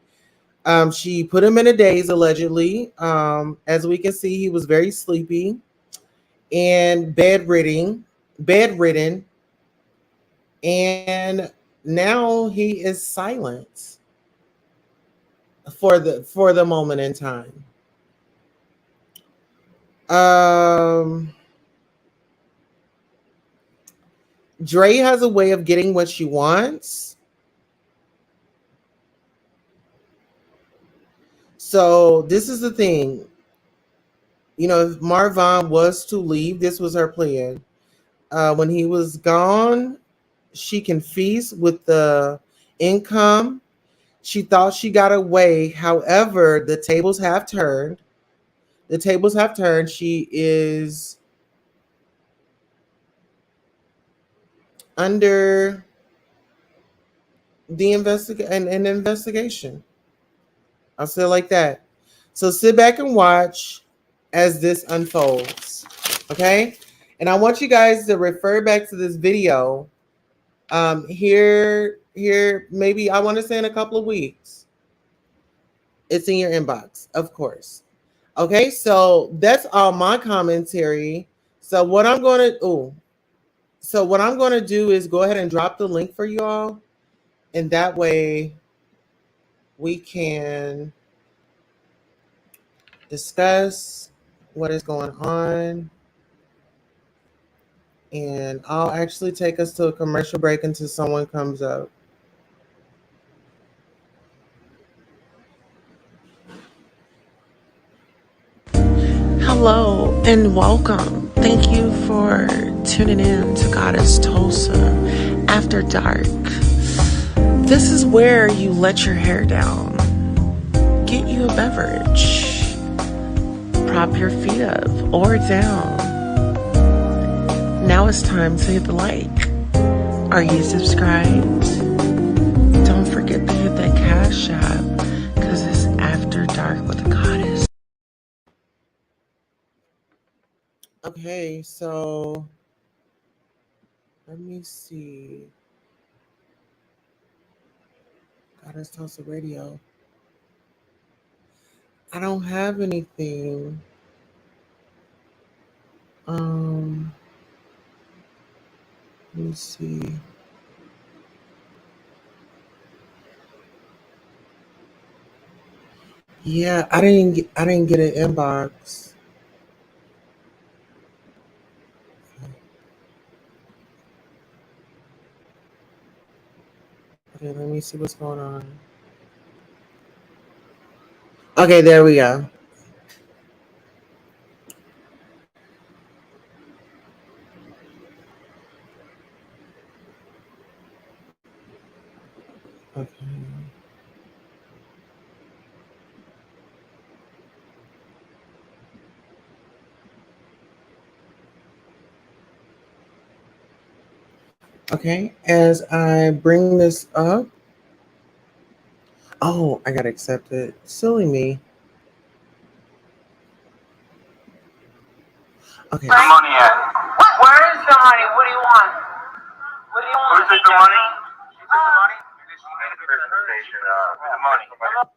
Speaker 1: She put him in a daze allegedly. As we can see, he was very sleepy and bedridden, and now he is silent for the moment in time. Dre has a way of getting what she wants. So this is the thing. If Marvon was to leave, this was her plan. When he was gone, she can feast with the income. She thought she got away. However, the tables have turned. The tables have turned. She is under the an investigation. I'll say it like that. So sit back and watch as this unfolds. Okay? And I want you guys to refer back to this video. Here, maybe I want to say in a couple of weeks. It's in your inbox, of course. Okay, so that's all my commentary. So what I'm gonna do is go ahead and drop the link for you all, and that way we can discuss what is going on. And I'll actually take us to a commercial break until someone comes up. Hello and welcome. Thank you for tuning in to Goddess Tulsa After Dark. This is where you let your hair down, get you a beverage, prop your feet up or down. Now it's time to hit the like. Are you subscribed? Don't forget to hit that Cash App because it's After Dark with a Goddess. Okay, so let me see. Goddess Tulsa Radio. I don't have anything. Um, let me see. Yeah, I didn't get an inbox. Okay, let me see what's going on. Okay, there we go. Okay. Okay, as I bring this up, oh, I got accepted. Silly me. Okay.
Speaker 7: The money at? Where is the money? What do you want? What do you want? Who took the money? She took the money? The money.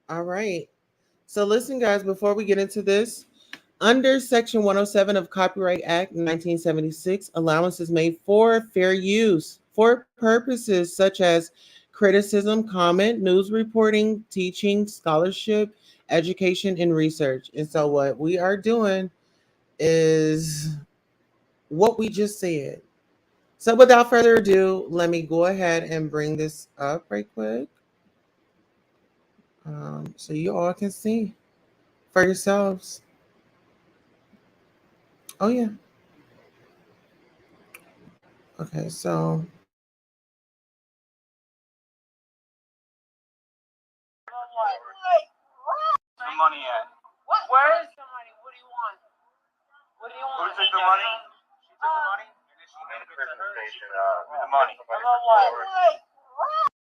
Speaker 1: All right. So listen, guys, before we get into this, under Section 107 of Copyright Act 1976, allowance is made for fair use for purposes such as criticism, comment, news reporting, teaching, scholarship, education, and research. And so what we are doing is what we just said. So without further ado, let me go ahead and bring this up right quick. So you all can see for yourselves. Oh yeah. Okay, so
Speaker 7: The money at? Where is the money? What do you want? What do you want? Who took the money? She took the money? The money.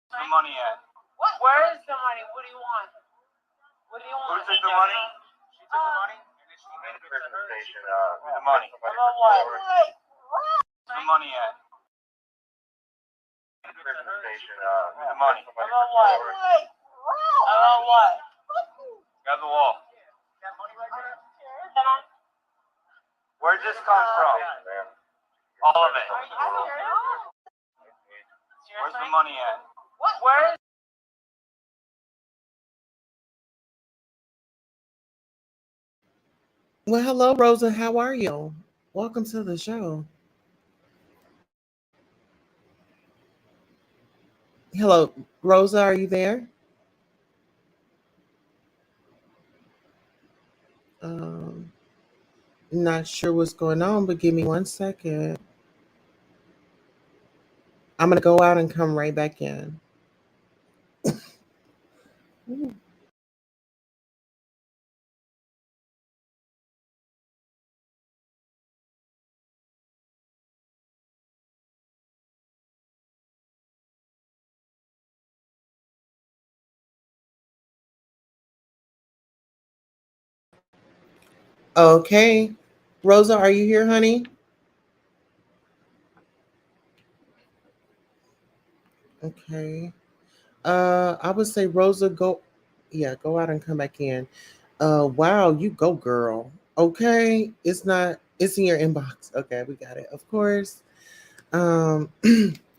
Speaker 7: The money at? Where is the money? What do you want? What do you want? Who took the money? She took the money? The money. The money at? The money. About what? Grab the wall. Where'd this come from? All of it. Where's the money at? Where is
Speaker 1: well, hello, Rosa. How are you? Welcome to the show. Hello, Rosa. Are you there? Um, Not sure what's going on, but give me 1 second. I'm gonna go out and come right back in. Okay, Rosa, are you here, honey? Okay. I would say Rosa, go. Yeah, go out and come back in. Wow, you go, girl. Okay, it's not. It's in your inbox. Okay, we got it. Of course. Um,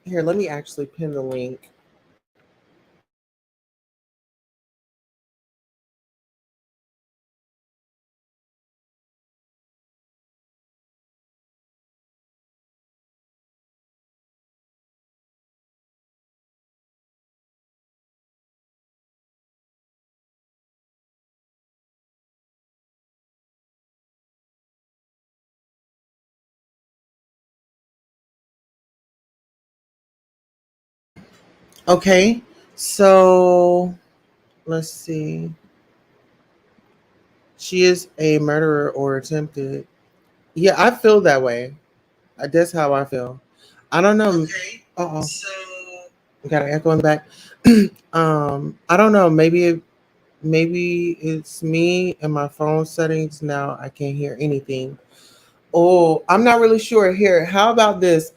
Speaker 1: Here, let me actually pin the link. Okay, so let's see. She is a murderer or attempted. Yeah, I feel that way. That's how I feel. I don't know.
Speaker 7: Okay.
Speaker 1: Uh oh,
Speaker 7: So
Speaker 1: got an echo in the back. I don't know. Maybe it's me and my phone settings now. I can't hear anything. Oh, I'm not really sure. Here, how about this?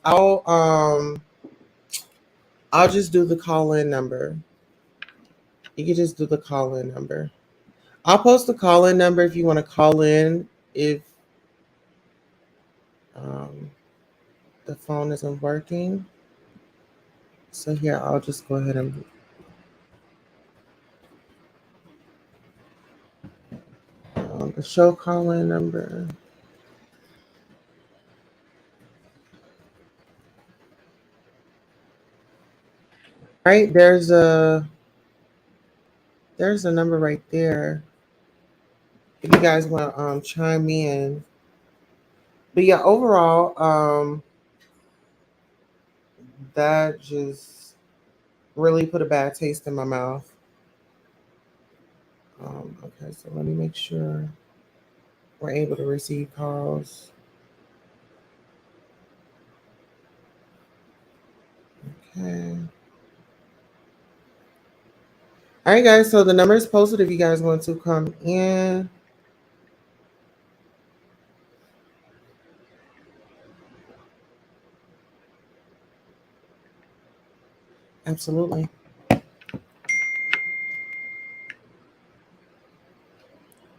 Speaker 1: I'll just do the call-in number. You can just do the call-in number. I'll post the call-in number if you want to call in if the phone isn't working. So here, I'll just go ahead and the show call-in number. Right, there's a number right there. If you guys want to chime in. But yeah, overall, that just really put a bad taste in my mouth. Okay, so let me make sure we're able to receive calls. Okay. All right, guys. So the number is posted if you guys want to come in. Absolutely.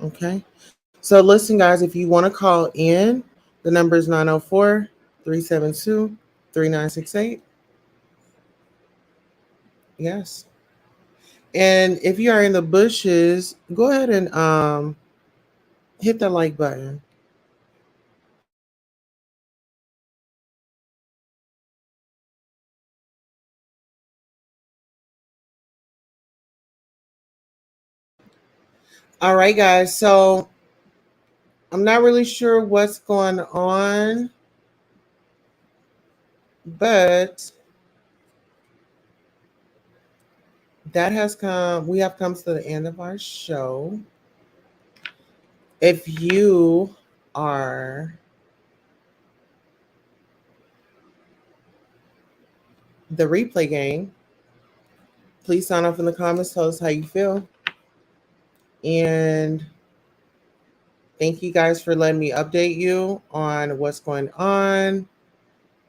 Speaker 1: Okay. So listen, guys, if you want to call in, the number is 904-372-3968. Yes. And if you are in the bushes, go ahead and hit the like button. All right, guys. So I'm not really sure what's going on, but we have come to the end of our show. If you are the replay gang, please sign off in the comments. Tell us how you feel. And thank you guys for letting me update you on what's going on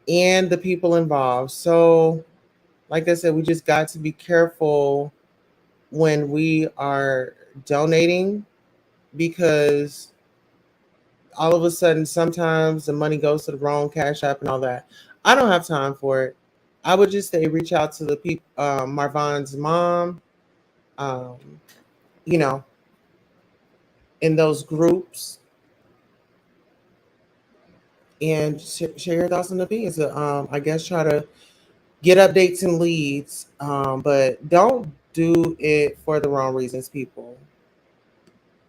Speaker 1: and the people involved. So, like I said, we just got to be careful when we are donating, because all of a sudden, sometimes the money goes to the wrong Cash App and all that. I don't have time for it. I would just say reach out to the people, Marvon's mom, you know, in those groups, and share your thoughts and opinions. I guess try to get updates and leads, but don't do it for the wrong reasons, people.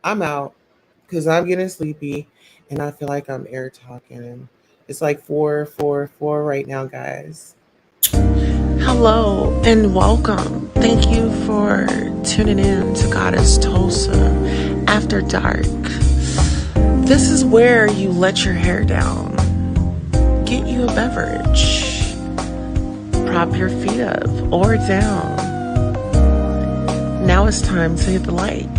Speaker 1: I'm out because I'm getting sleepy and I feel like I'm air talking. It's like 4:44 right now, guys. Hello and welcome. Thank you for tuning in to Goddess Tulsa After Dark. This is where you let your hair down, get you a beverage, prop your feet up or down. Now it's time to hit the light.